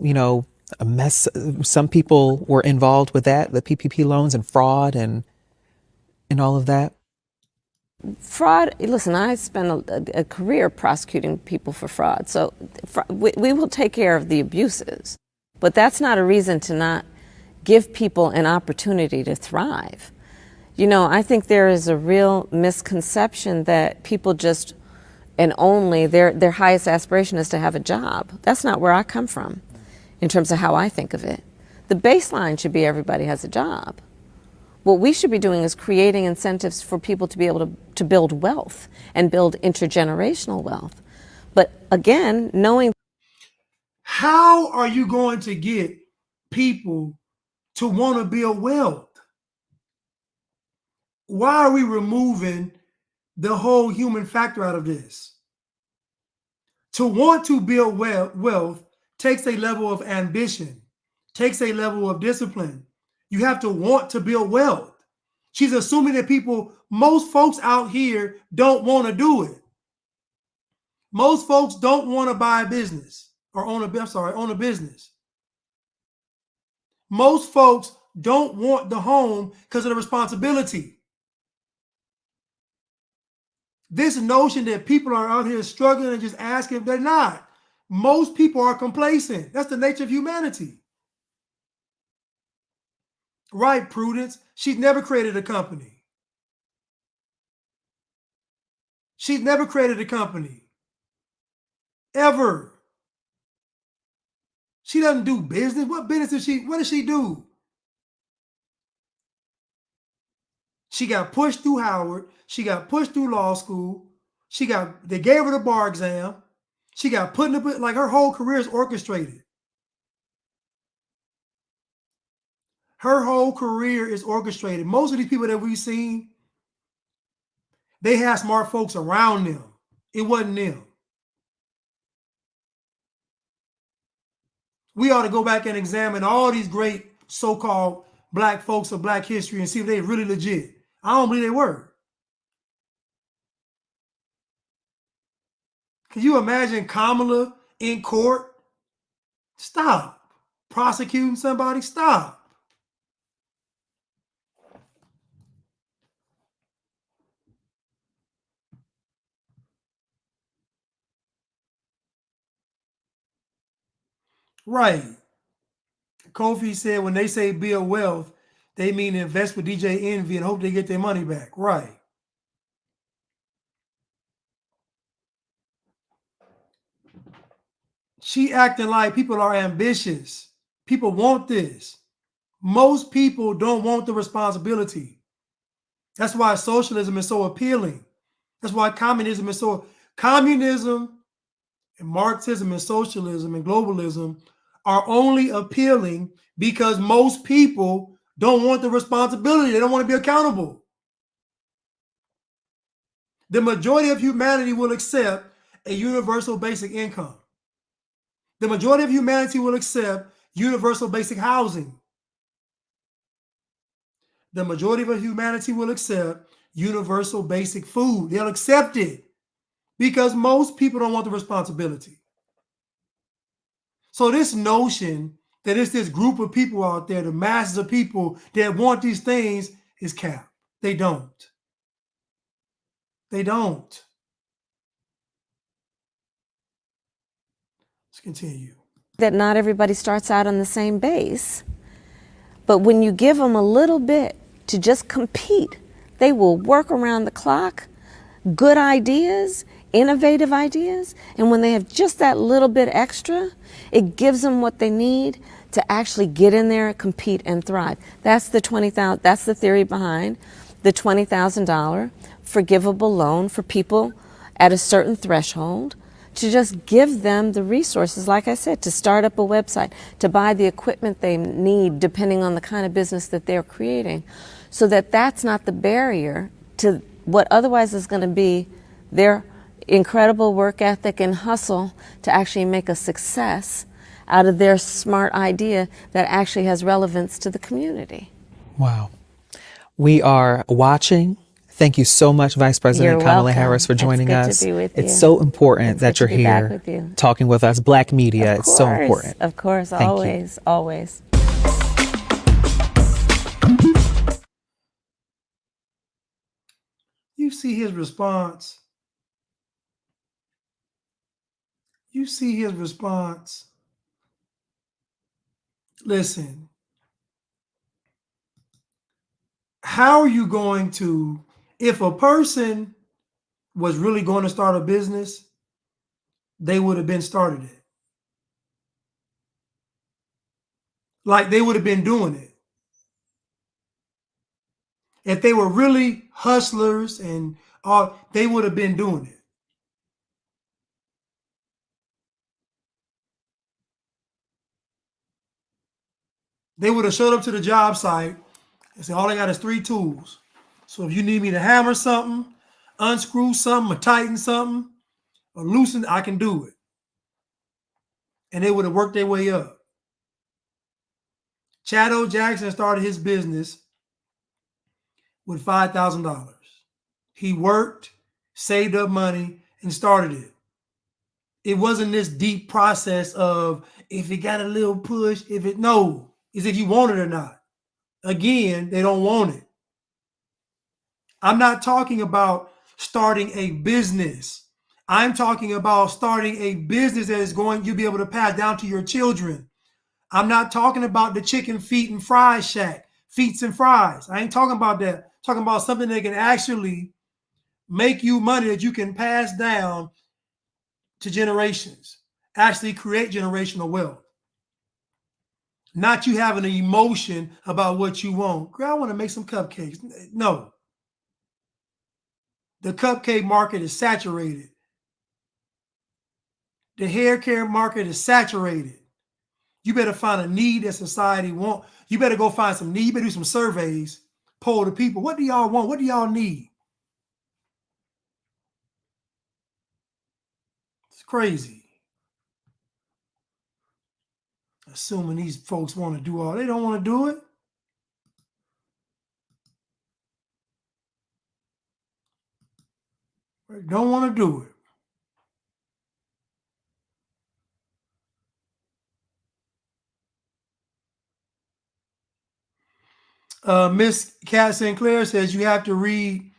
a mess, some people were involved with that, the PPP loans and fraud and all of that? Fraud, listen, I spent a career prosecuting people for fraud. So we will take care of the abuses, but that's not a reason to not give people an opportunity to thrive. I think there is a real misconception that people just, and only their highest aspiration is to have a job. That's not where I come from in terms of how I think of it. The baseline should be everybody has a job. What we should be doing is creating incentives for people to be able to build wealth and build intergenerational wealth. But again, knowing. How are you going to get people to want to build wealth? Why are we removing the whole human factor out of this? To want to build wealth takes a level of ambition, takes a level of discipline. You have to want to build wealth. She's assuming that most folks out here don't want to do it. Most folks don't want to buy a business or own a business. Most folks don't want the home because of the responsibility. This notion that people are out here struggling and just asking, they're not. Most people are complacent. That's the nature of humanity. Right, Prudence? She's never created a company. She's never created a company. Ever. She doesn't do business. What does she do? She got pushed through Howard. She got pushed through law school. They gave her the bar exam. She got put in the, like her whole career is orchestrated. Her whole career is orchestrated. Most of these people that we've seen, they had smart folks around them. It wasn't them. We ought to go back and examine all these great so-called black folks of black history and see if they're really legit. I don't believe they were. Can you imagine Kamala in court? Stop. Prosecuting somebody? Stop. Right. Kofi said when they say build wealth, they mean invest with DJ Envy and hope they get their money back. Right. She acting like people are ambitious. People want this. Most people don't want the responsibility. That's why socialism is so appealing. That's why communism is so. Communism and Marxism and socialism and globalism are only appealing because most people don't want the responsibility. They don't want to be accountable. The majority of humanity will accept a universal basic income. The majority of humanity will accept universal basic housing. The majority of humanity will accept universal basic food. They'll accept it because most people don't want the responsibility. So this notion that it's this group of people out there, the masses of people that want these things is cap. They don't. They don't. Let's continue. That not everybody starts out on the same base, but when you give them a little bit to just compete, they will work around the clock, good ideas, innovative ideas, and when they have just that little bit extra, it gives them what they need to actually get in there, compete, and thrive. That's the $20,000. That's the theory behind the $20,000 forgivable loan for people at a certain threshold, to just give them the resources, like I said, to start up a website, to buy the equipment they need depending on the kind of business that they're creating, so that that's not the barrier to what otherwise is going to be their incredible work ethic and hustle to actually make a success out of their smart idea that actually has relevance to the community. Wow. We are watching. Thank you so much, Vice President You're Kamala welcome. Harris, for It's joining good to us. be with It's you. so important It's that good you're to be back here with you. talking with us. Black media, Of it's so course, important. of course, Thank you. always, always. You see his response. You see his response. Listen, how are you going to, if a person was really going to start a business, they would have been started it. Like they would have been doing it. If they were really hustlers and all, they would have been doing it. They would have showed up to the job site and said, all I got is 3 tools. So if you need me to hammer something, unscrew something, or tighten something, or loosen, I can do it. And they would have worked their way up. Chad O. Jackson started his business with $5,000. He worked, saved up money, and started it. It wasn't this deep process of if it got a little push, no, it's if you want it or not. Again, they don't want it. I'm not talking about starting a business. I'm talking about starting a business that is going you'll be able to pass down to your children. I'm not talking about the chicken feet and fries shack, feets and fries. I ain't talking about that. I'm talking about something that can actually make you money that you can pass down to generations, actually create generational wealth. Not you having an emotion about what you want. Girl, I want to make some cupcakes. No. The cupcake market is saturated. The hair care market is saturated. You better find a need that society want. You better go find some need. You better do some surveys, poll the people. What do y'all want? What do y'all need? It's crazy. Assuming these folks want to do all, they don't want to do it. They don't want to do it. Miss Kat Sinclair says you have to read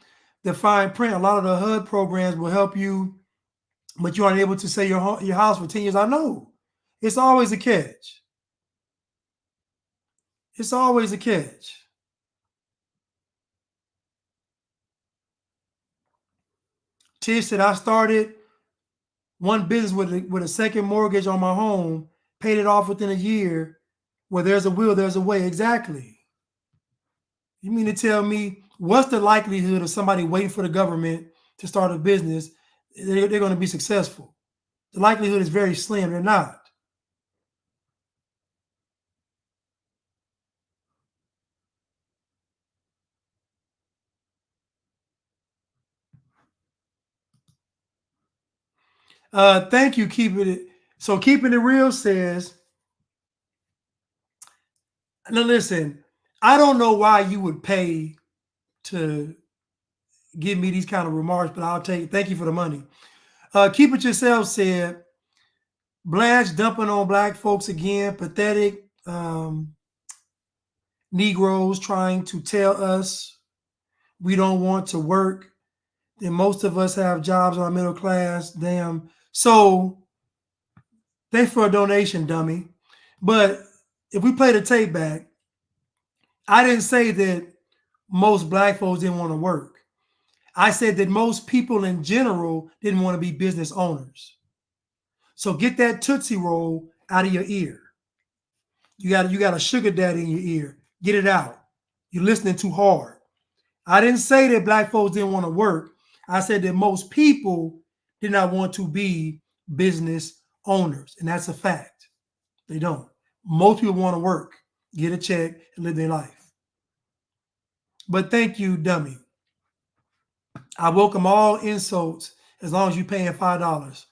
the fine print. A lot of the HUD programs will help you, but you aren't able to sell your house for 10 years. I know. It's always a catch. It's always a catch. Tish said, I started one business with a second mortgage on my home, paid it off within a year. Where there's a will, there's a way. Exactly. You mean to tell me what's the likelihood of somebody waiting for the government to start a business? They're going to be successful. The likelihood is very slim. They're not. Thank you, keeping it. So keeping it real says, now listen, I don't know why you would pay to give me these kind of remarks, but I'll take it. Thank you for the money. Keep it yourself said, Blanche dumping on black folks again, pathetic Negroes trying to tell us we don't want to work. Then most of us have jobs on our middle class. Damn. So thanks for a donation, dummy. But if we play the tape back, I didn't say that most black folks didn't want to work. I said that most people in general didn't want to be business owners. So get that Tootsie Roll out of your ear. You got a sugar daddy in your ear. Get it out. You're listening too hard. I didn't say that black folks didn't want to work. I said that most people did not want to be business owners. And that's a fact. They don't. Most people want to work, get a check, and live their life. But thank you, dummy. I welcome all insults as long as you're paying $5.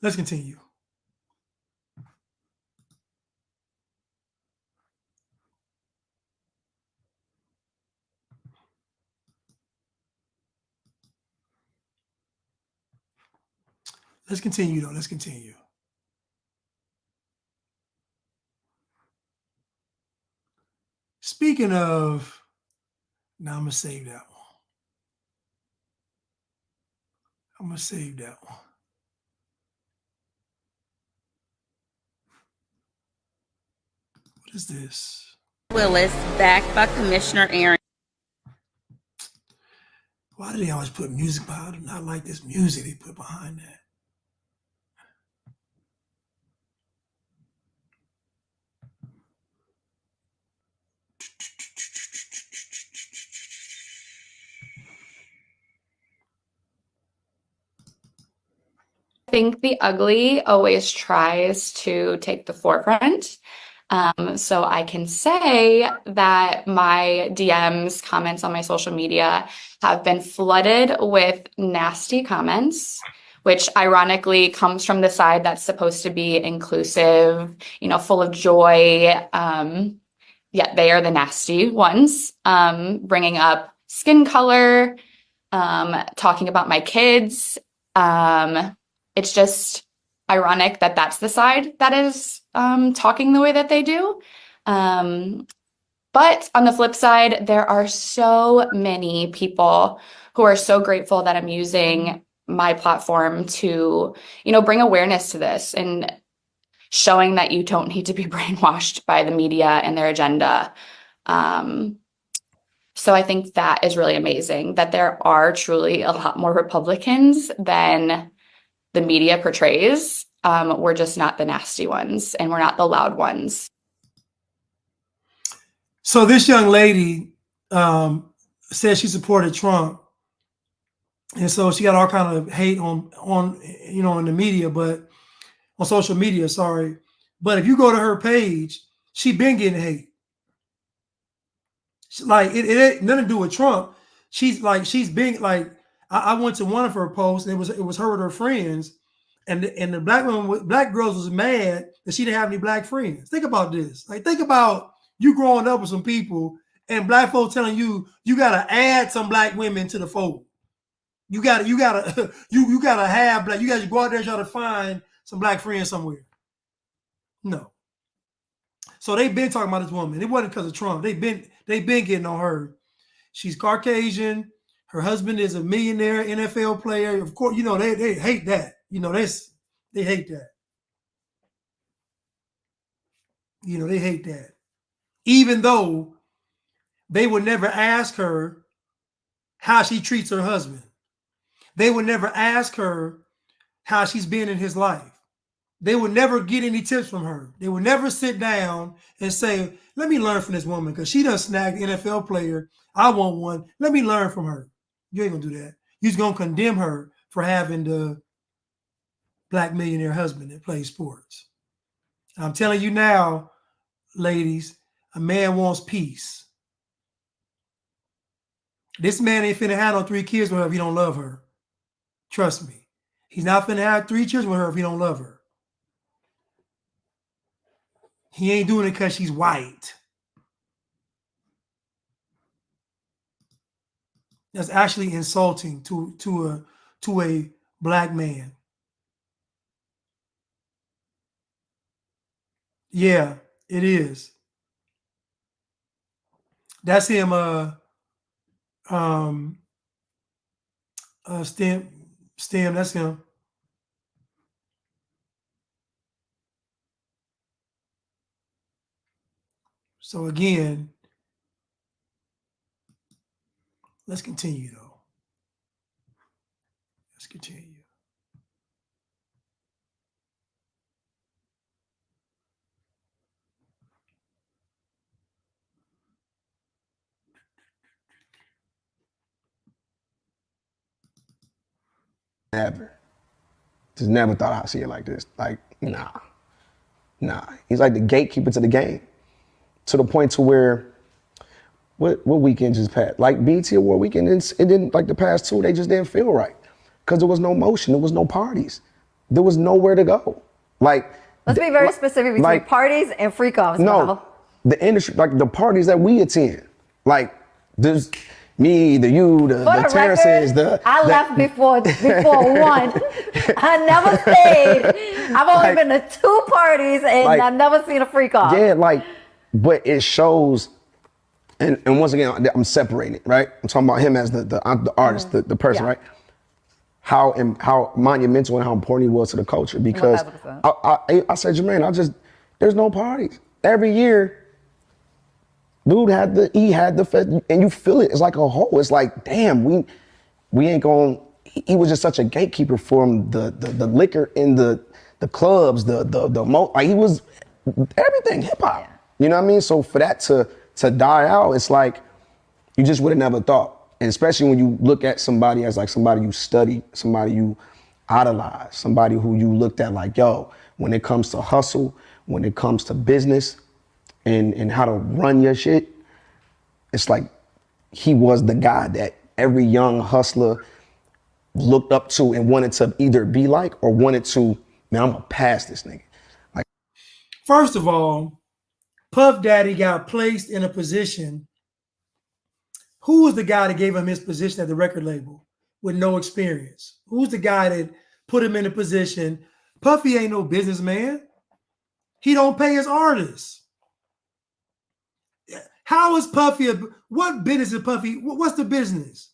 Let's continue. Let's continue, though. Let's continue. Speaking of, now I'm going to save that one. I'm going to save that one. What is this? Willis, backed by Commissioner Aaron. Why do they always put music behind them? I like this music they put behind that. I think the ugly always tries to take the forefront. So I can say that my DMs, comments on my social media have been flooded with nasty comments, which ironically comes from the side that's supposed to be inclusive, full of joy. Yet they are the nasty ones, bringing up skin color, talking about my kids. It's just ironic that that's the side that is talking the way that they do. But on the flip side, there are so many people who are so grateful that I'm using my platform to, bring awareness to this and showing that you don't need to be brainwashed by the media and their agenda. So I think that is really amazing that there are truly a lot more Republicans than the media portrays. We're just not the nasty ones and we're not the loud ones. So this young lady said she supported Trump. And so she got all kind of hate on in the media, but on social media, sorry. But if you go to her page, she been getting hate. Like it ain't nothing to do with Trump. She's been like, I went to one of her posts and it was her with her friends. And the black girls was mad that she didn't have any black friends. Think about this. Like, think about you growing up with some people and black folks telling you gotta add some black women to the fold. You gotta have black. You guys go out there and try to find some black friends somewhere. No. So they've been talking about this woman. It wasn't because of Trump. They've been getting on her. She's Caucasian. Her husband is a millionaire NFL player. Of course, they hate that. They hate that. They hate that. Even though they would never ask her how she treats her husband. They would never ask her how she's been in his life. They would never get any tips from her. They would never sit down and say, let me learn from this woman because she done snagged an NFL player. I want one. Let me learn from her. You ain't gonna do that. You're gonna condemn her for having the black millionaire husband that plays sports. I'm telling you now, ladies, a man wants peace. This man ain't finna have no 3 kids with her if he don't love her. Trust me. He's not finna have 3 children with her if he don't love her. He ain't doing it because she's white. That's actually insulting to a black man. Yeah, it is. That's him. Stem. That's him. So again, let's continue though. Let's continue. Never. Just never thought I'd see it like this. Like, nah. He's like the gatekeeper to the game. To the point to where, what weekend just passed? Like BET Award weekend, it didn't, like the past 2, they just didn't feel right. Because there was no motion, there was no parties. there was nowhere to go. Like, let's be very specific between parties and freak offs. No, the industry, like the parties that we attend, like there's me, the Terrences, I left before one. I never stayed. I've only been to 2 parties and I've never seen a freak off. Yeah, but it shows, and once again, I'm separating it, right? I'm talking about him as the artist, the person, right? How monumental and how important he was to the culture, because I said, Jermaine, there's no parties. Every year, dude had the fest, and you feel it. It's like a hole. It's like, damn, we ain't going. He was just such a gatekeeper for him. The liquor in the clubs, like he was everything hip hop. Yeah. You know what I mean? So for that to die out, it's like you just would have never thought. And especially when you look at somebody as like somebody you study, somebody you idolize, somebody who you looked at like, yo, when it comes to hustle, when it comes to business and how to run your shit, it's like he was the guy that every young hustler looked up to and wanted to either be like or wanted to, man, I'm gonna pass this nigga. Like, first of all, Puff Daddy got placed in a position. Who was the guy that gave him his position at the record label with no experience? Who's the guy that put him in a position? Puffy ain't no businessman. He don't pay his artists. How is Puffy? What business is Puffy? What's the business?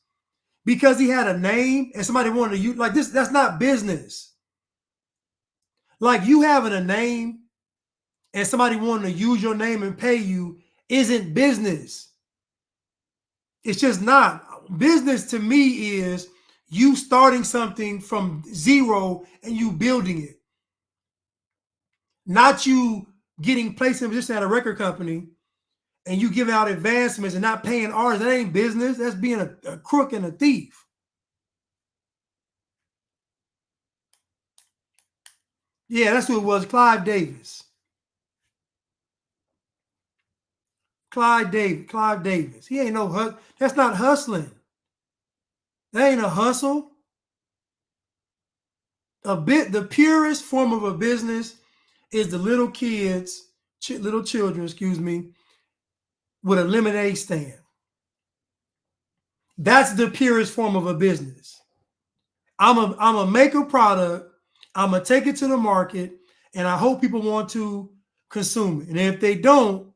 Because he had a name and somebody wanted to use like this. That's not business. Like you having a name and somebody wanting to use your name and pay you isn't business. It's just not. Business to me is you starting something from zero and you building it. Not you getting placed in a position at a record company and you giving out advancements and not paying artists. That ain't business. That's being a crook and a thief. Yeah, that's who it was, Clive Davis. Clive Davis. He ain't no that's not hustling. That ain't a hustle. The purest form of a business is the little children, with a lemonade stand. That's the purest form of a business. I'm a make a product, I'm gonna take it to the market, and I hope people want to consume it. And if they don't,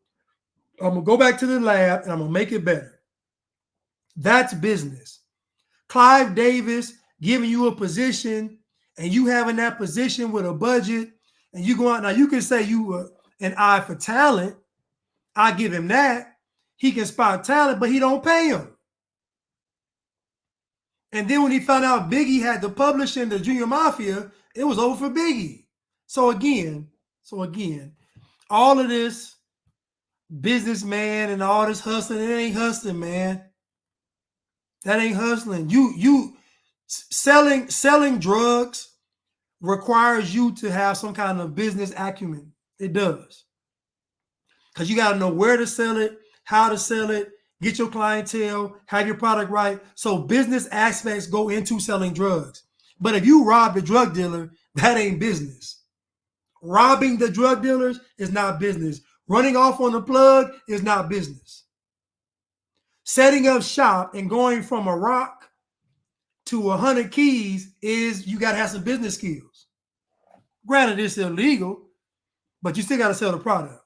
I'm gonna go back to the lab and I'm gonna make it better. That's business. Clive Davis giving you a position and you having that position with a budget and you go out. Now you can say you an eye for talent. I give him that. He can spot talent, but he don't pay him. And then when he found out Biggie had the publishing, the Junior Mafia, it was over for Biggie. So again, all of this businessman and all this hustling, it ain't hustling, man. That ain't hustling. You selling drugs requires you to have some kind of business acumen. It does. Because you got to know where to sell it, how to sell it, get your clientele, have your product right. So business aspects go into selling drugs. But if you rob the drug dealer, that ain't business. Robbing the drug dealers is not business. Running off on the plug is not business. Setting up shop and going from a rock to 100 keys is you got to have some business skills. Granted, it's illegal, but you still got to sell the product.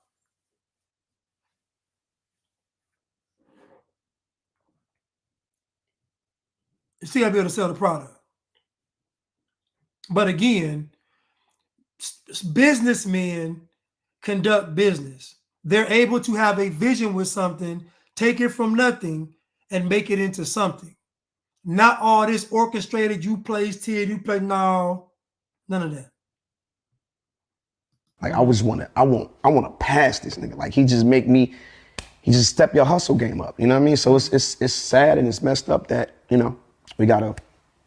You still got to be able to sell the product. But again, businessmen conduct business. They're able to have a vision with something, take it from nothing, and make it into something. Not all this orchestrated, you placed here, you play, no, none of that. Like I want to pass this nigga. Like he just step your hustle game up. You know what I mean? So it's sad and it's messed up that, we gotta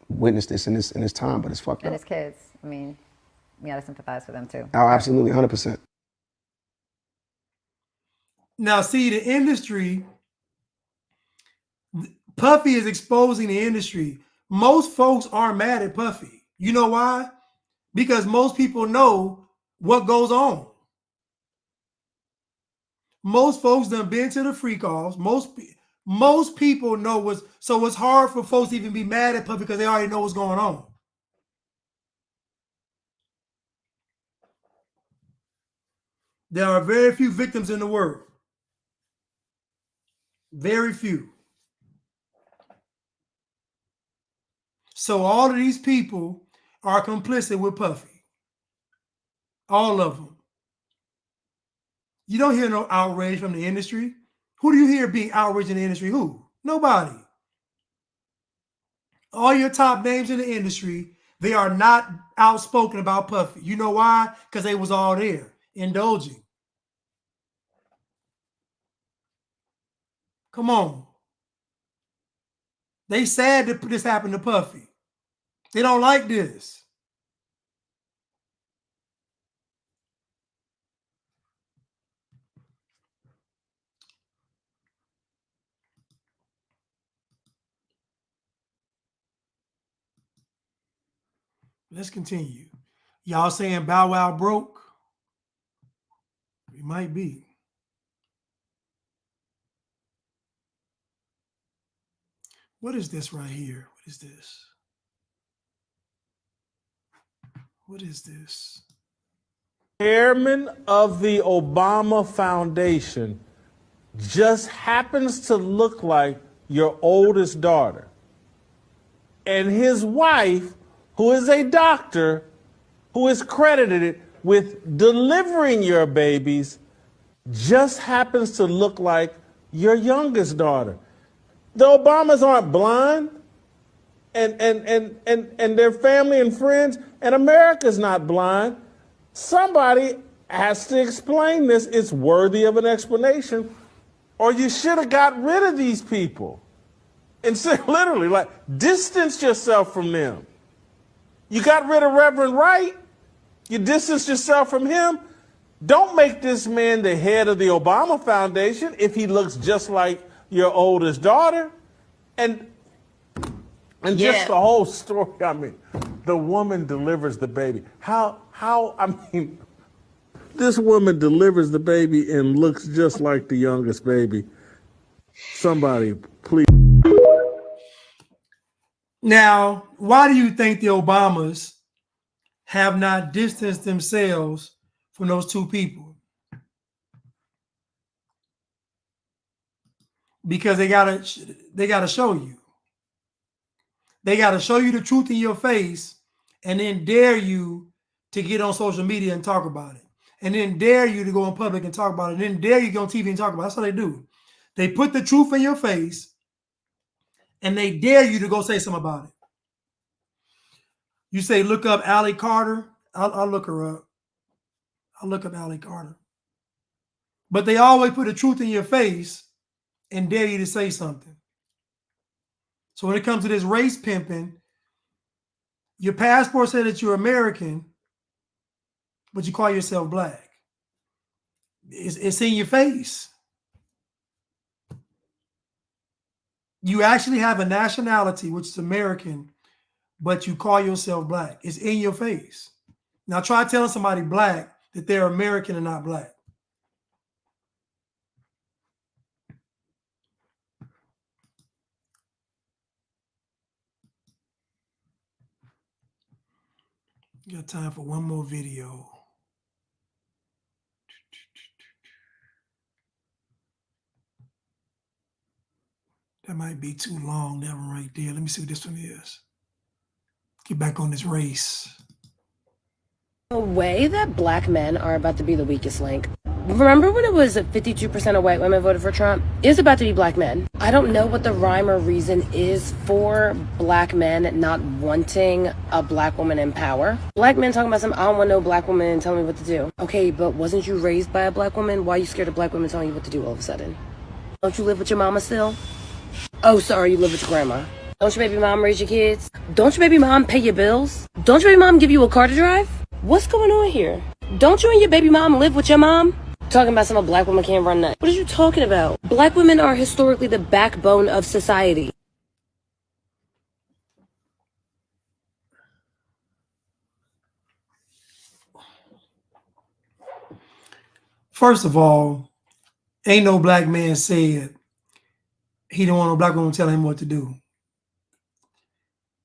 witness this in this time, but it's fucked up. And his kids, I mean, we gotta sympathize with them too. Oh, absolutely, 100%. Now, see, the industry, Puffy is exposing the industry. Most folks aren't mad at Puffy. You know why? because most people know what goes on. Most folks done been to the free calls. Most people know what's, so it's hard for folks to even be mad at Puffy because they already know what's going on. There are very few victims in the world. Very few. So all of these people are complicit with Puffy. All of them. You don't hear no outrage from the industry. Who do you hear being outraged in the industry? Who? Nobody. All your top names in the industry, they are not outspoken about Puffy. You know why? Because they was all there, indulging. Come on. They sad that this happened to Puffy. They don't like this. Let's continue. Y'all saying Bow Wow broke? It might be. What is this right here? What is this? What is this? Chairman of the Obama Foundation just happens to look like your oldest daughter. And his wife, who is a doctor, who is credited with delivering your babies, just happens to look like your youngest daughter. The Obamas aren't blind, and their family and friends, and America's not blind. Somebody has to explain this. It's worthy of an explanation, or you should have got rid of these people. And so, literally, like, distance yourself from them. You got rid of Reverend Wright. You distance yourself from him. Don't make this man the head of the Obama Foundation if he looks just like your oldest daughter. And just the whole story, I mean, the woman delivers the baby. I mean, this woman delivers the baby and looks just like the youngest baby. Somebody, please. Now, why do you think the Obamas have not distanced themselves from those two people? Because they gotta show you. They gotta show you the truth in your face and then dare you to get on social media and talk about it. And then dare you to go in public and talk about it. And then dare you to go on TV and talk about it. That's what they do. They put the truth in your face and they dare you to go say something about it. You say, look up Allie Carter. I'll look her up. I'll look up Allie Carter. But they always put the truth in your face and dare you to say something. So when it comes to this race pimping, your passport said that you're American, but you call yourself black. It's in your face. You actually have a nationality, which is American, but you call yourself black. It's in your face. Now try telling somebody black that they're American and not black. You got time for one more video. That might be too long, that one right there. Let me see what this one is. Get back on this race. The way that black men are about to be the weakest link. Remember when it was 52% of white women voted for Trump? It's about to be black men. I don't know what the rhyme or reason is for black men not wanting a black woman in power. Black men talking about I don't want no black woman telling me what to do. Okay, but wasn't you raised by a black woman? Why are you scared of black women telling you what to do all of a sudden? Don't you live with your mama still? Oh, sorry, you live with your grandma. Don't your baby mom raise your kids? Don't your baby mom pay your bills? Don't your baby mom give you a car to drive? What's going on here? Don't you and your baby mom live with your mom? Talking about some black woman can't run that. What are you talking about? Black women are historically the backbone of society. First of all, ain't no black man said he don't want no black woman telling him what to do.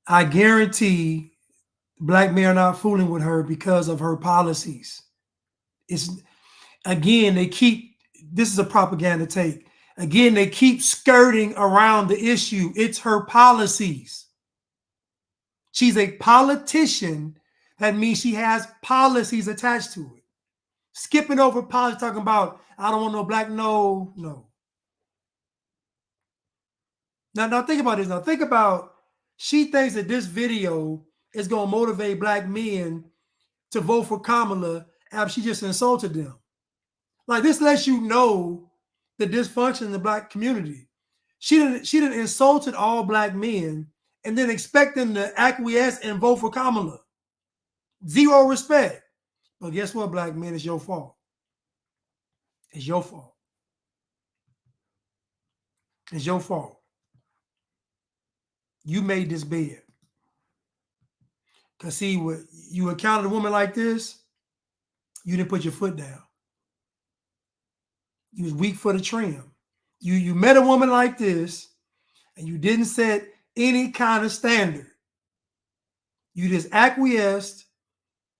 I guarantee black men are not fooling with her because of her policies. It's again, this is a propaganda take. Again, they keep skirting around the issue. It's her policies. She's a politician. That means she has policies attached to it. Skipping over policy, talking about, I don't want no black, no. Now think about this. Now think about, she thinks that this video is going to motivate black men to vote for Kamala after she just insulted them. Like, this lets you know the dysfunction in the black community. She didn't insulted all black men and then expect them to acquiesce and vote for Kamala. Zero respect. But guess what, black men? It's your fault. It's your fault. It's your fault. You made this bed. Because see, when you encountered a woman like this, you didn't put your foot down. You was weak for the trim. You met a woman like this, and you didn't set any kind of standard. You just acquiesced,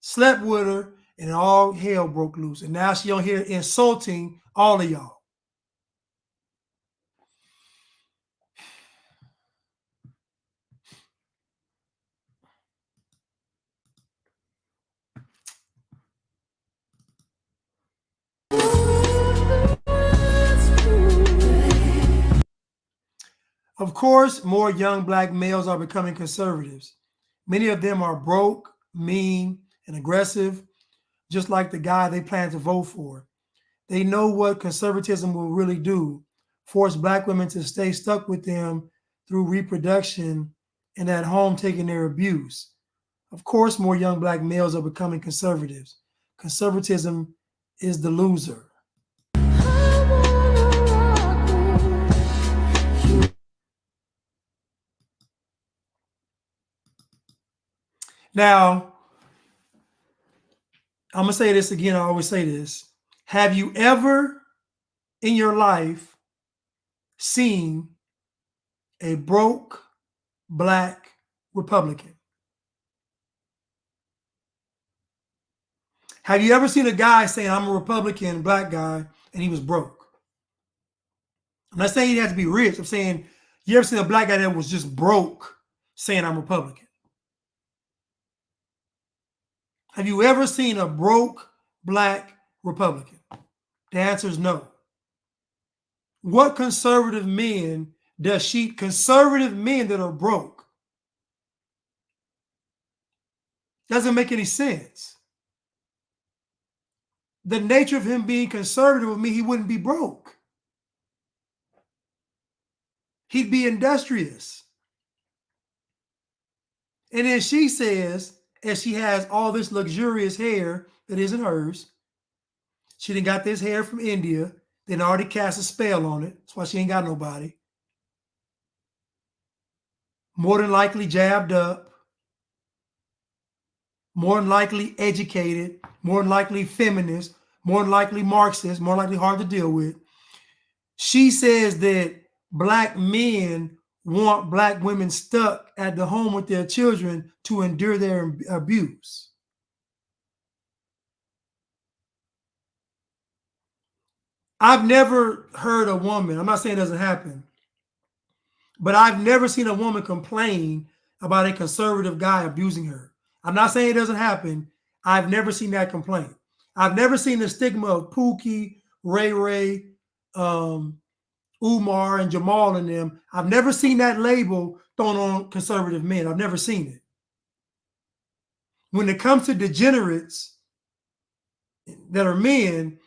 slept with her, and all hell broke loose. And now she on here insulting all of y'all. Of course, more young black males are becoming conservatives. Many of them are broke, mean, and aggressive, just like the guy they plan to vote for. They know what conservatism will really do, force black women to stay stuck with them through reproduction and at home taking their abuse. Of course, more young black males are becoming conservatives. Conservatism is the loser. Now, I'm going to say this again. I always say this. Have you ever in your life seen a broke black Republican? Have you ever seen a guy saying, I'm a Republican black guy, and he was broke? I'm not saying he has to be rich. I'm saying, you ever seen a black guy that was just broke saying, I'm Republican? Have you ever seen a broke black Republican? The answer is no. What conservative men conservative men that are broke? Doesn't make any sense. The nature of him being conservative would mean he wouldn't be broke. He'd be industrious. And then she says, as she has all this luxurious hair that isn't hers, she done got this hair from India, then already cast a spell on it. That's why she ain't got nobody. More than likely jabbed up, more than likely educated, more than likely feminist, more than likely Marxist, more likely hard to deal with. She says that black men want black women stuck at the home with their children to endure their abuse. I've never heard a woman, I'm not saying it doesn't happen, but I've never seen a woman complain about a conservative guy abusing her. I'm not saying it doesn't happen. I've never seen that complaint. I've never seen the stigma of Pookie, Ray, Umar, and Jamal and them. I've never seen that label thrown on conservative men. I've never seen it. When it comes to degenerates that are men,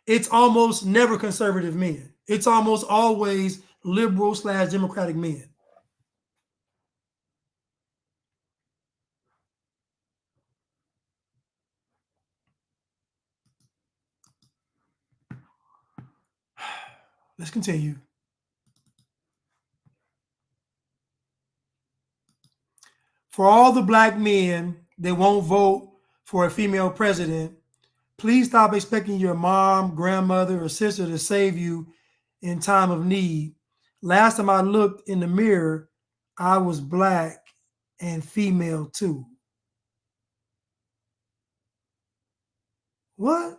it's almost never conservative men. It's almost always liberal/democratic men. Let's continue. For all the black men that won't vote for a female president, Please stop expecting your mom, grandmother, or sister to save you in time of need. Last time I looked in the mirror, I was black and female too. What?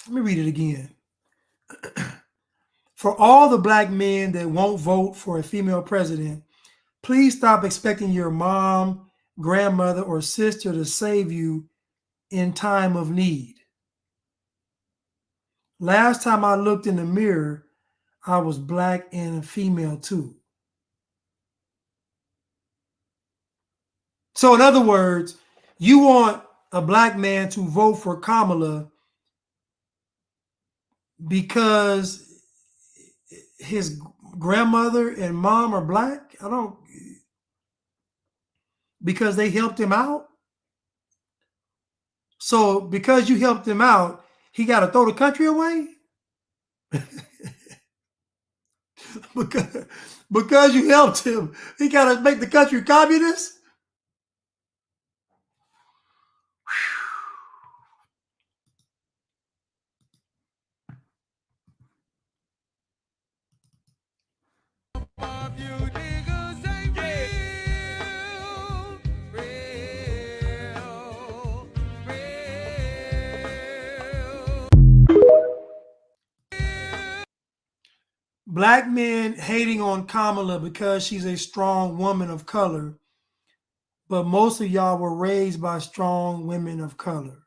Let me read it again. For all the black men that won't vote for a female president, please stop expecting your mom, grandmother, or sister to save you in time of need. Last time I looked in the mirror, I was black and female too. So in other words, you want a black man to vote for Kamala because his grandmother and mom are black? Because they helped him out? So because you helped him out, he got to throw the country away? because you helped him, he got to make the country communist? Black men hating on Kamala because she's a strong woman of color, but most of y'all were raised by strong women of color.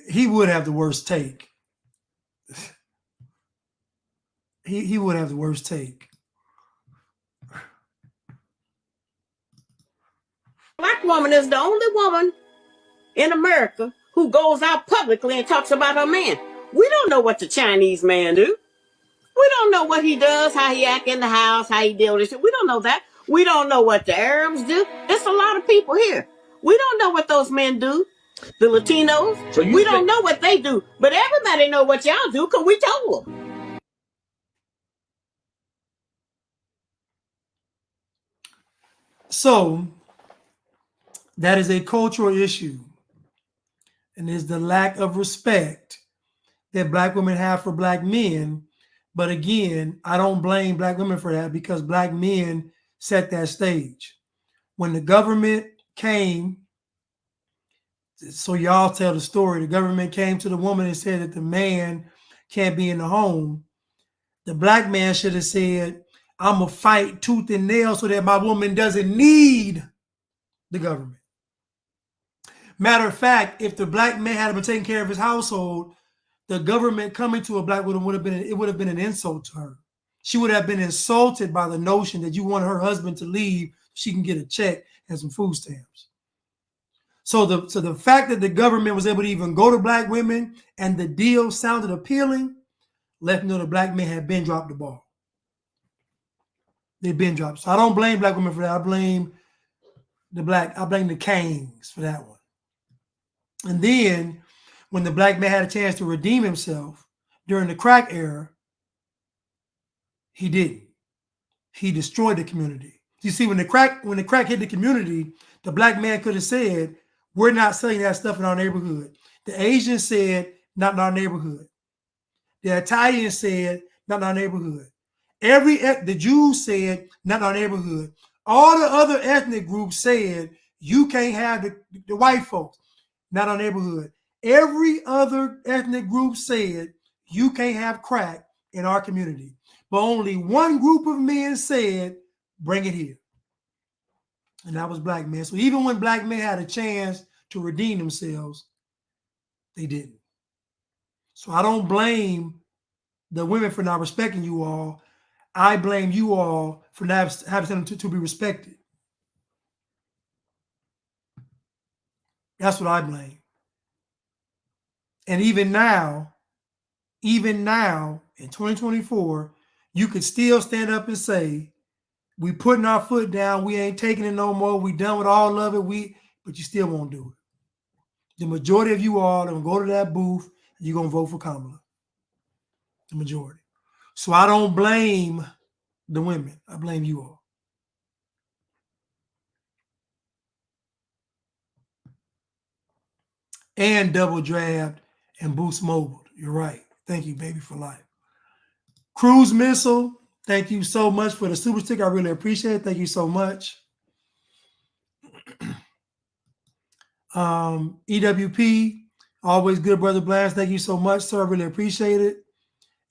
He would have the worst take. He would have the worst take. Black woman is the only woman in America who goes out publicly and talks about her man. We don't know what the Chinese man do. We don't know what he does, how he act in the house, how he deal with shit. We don't know that. We don't know what the Arabs do. There's a lot of people here. We don't know what those men do. The Latinos. So we don't know what they do. But everybody know what y'all do because we told them. So that is a cultural issue, and is the lack of respect that black women have for black men. But again, I don't blame black women for that because black men set that stage. When the government came, so y'all tell the story, the government came to the woman and said that the man can't be in the home. The black man should have said, I'm going to fight tooth and nail so that my woman doesn't need the government. Matter of fact, if the black man had been taking care of his household, the government coming to a black woman would have been an insult to her. She would have been insulted by the notion that you want her husband to leave so she can get a check and some food stamps. So the fact that the government was able to even go to black women and the deal sounded appealing, let me know the black men had been dropped the ball. They've been dropped. So I don't blame black women for that. I blame the Kings for that one. And then when the black man had a chance to redeem himself during the crack era, he didn't. He destroyed the community. You see, when the crack hit the community, the black man could have said, we're not selling that stuff in our neighborhood. The Asians said, not in our neighborhood. The Italians said, not in our neighborhood. The Jews said, not in our neighborhood. All the other ethnic groups said, you can't have the white folks, not in our neighborhood. Every other ethnic group said, you can't have crack in our community. But only one group of men said, bring it here. And that was black men. So even when black men had a chance to redeem themselves, they didn't. So I don't blame the women for not respecting you all. I blame you all for not having them to be respected. That's what I blame. And even now, in 2024, you could still stand up and say, we putting our foot down, we ain't taking it no more, we done with all of it, but you still won't do it. The majority of you all are gonna go to that booth and you're gonna vote for Kamala. the majority. So I don't blame the women. I blame you all. And double draft and boost mobile. You're right. Thank you, baby, for life. Cruise Missile, thank you so much for the super sticker. I really appreciate it. Thank you so much. EWP, always good, Brother Blast. Thank you so much, sir. I really appreciate it.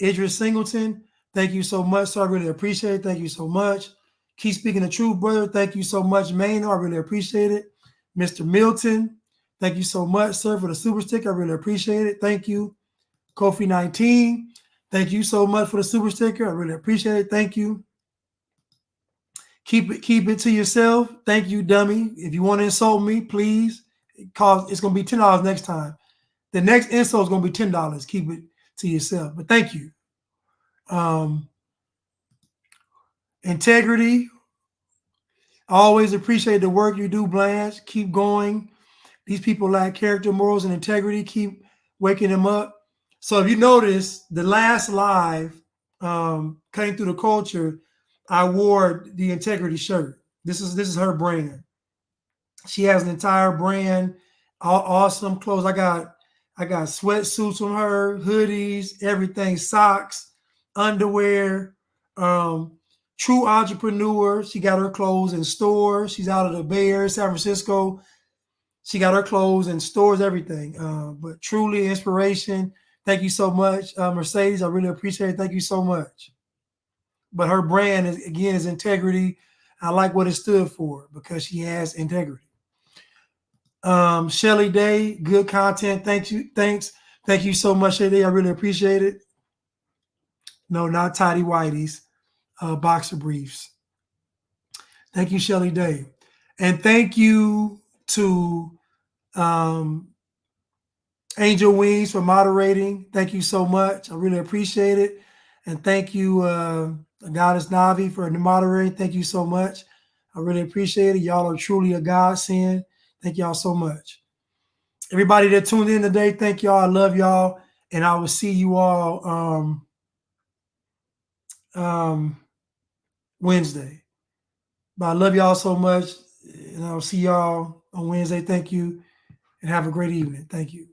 Idris Singleton, thank you so much, sir. I really appreciate it. Thank you so much. Keep speaking the truth, brother. Thank you so much, Maynard. I really appreciate it. Mr. Milton, thank you so much, sir, for the super sticker. I really appreciate it. Thank you. Kofi 19, thank you so much for the super sticker. I really appreciate it. Thank you. Keep it to yourself. Thank you, dummy. If you want to insult me, please. It's going to be $10 next time. The next insult is going to be $10. Keep it to yourself. But thank you. Integrity. I always appreciate the work you do, Blanche. Keep going. These people lack character, morals, and integrity. Keep waking them up. So if you notice, the last live, Cutting Through the Culture, I wore the integrity shirt. This is her brand. She has an entire brand, awesome clothes. I got sweatsuits from her, hoodies, everything, socks, underwear. True entrepreneur. She got her clothes in stores. She's out of the Bay Area, San Francisco. She got her clothes in stores, everything. But truly inspiration. Thank you so much, Mercedes. I really appreciate it. Thank you so much. But her brand is integrity. I like what it stood for because she has integrity. Shelly Day, good content. Thank you. Thanks. Thank you so much, Shelly Day. I really appreciate it. No, not tidy whities, boxer briefs. Thank you, Shelly Day. And thank you to Angel Wings for moderating. Thank you so much. I really appreciate it. And thank you, Goddess Navi, for moderating. Thank you so much. I really appreciate it. Y'all are truly a godsend. Thank y'all so much. Everybody that tuned in today, thank y'all. I love y'all. And I will see you all Wednesday. But I love y'all so much. And I'll see y'all on Wednesday. Thank you. And have a great evening. Thank you.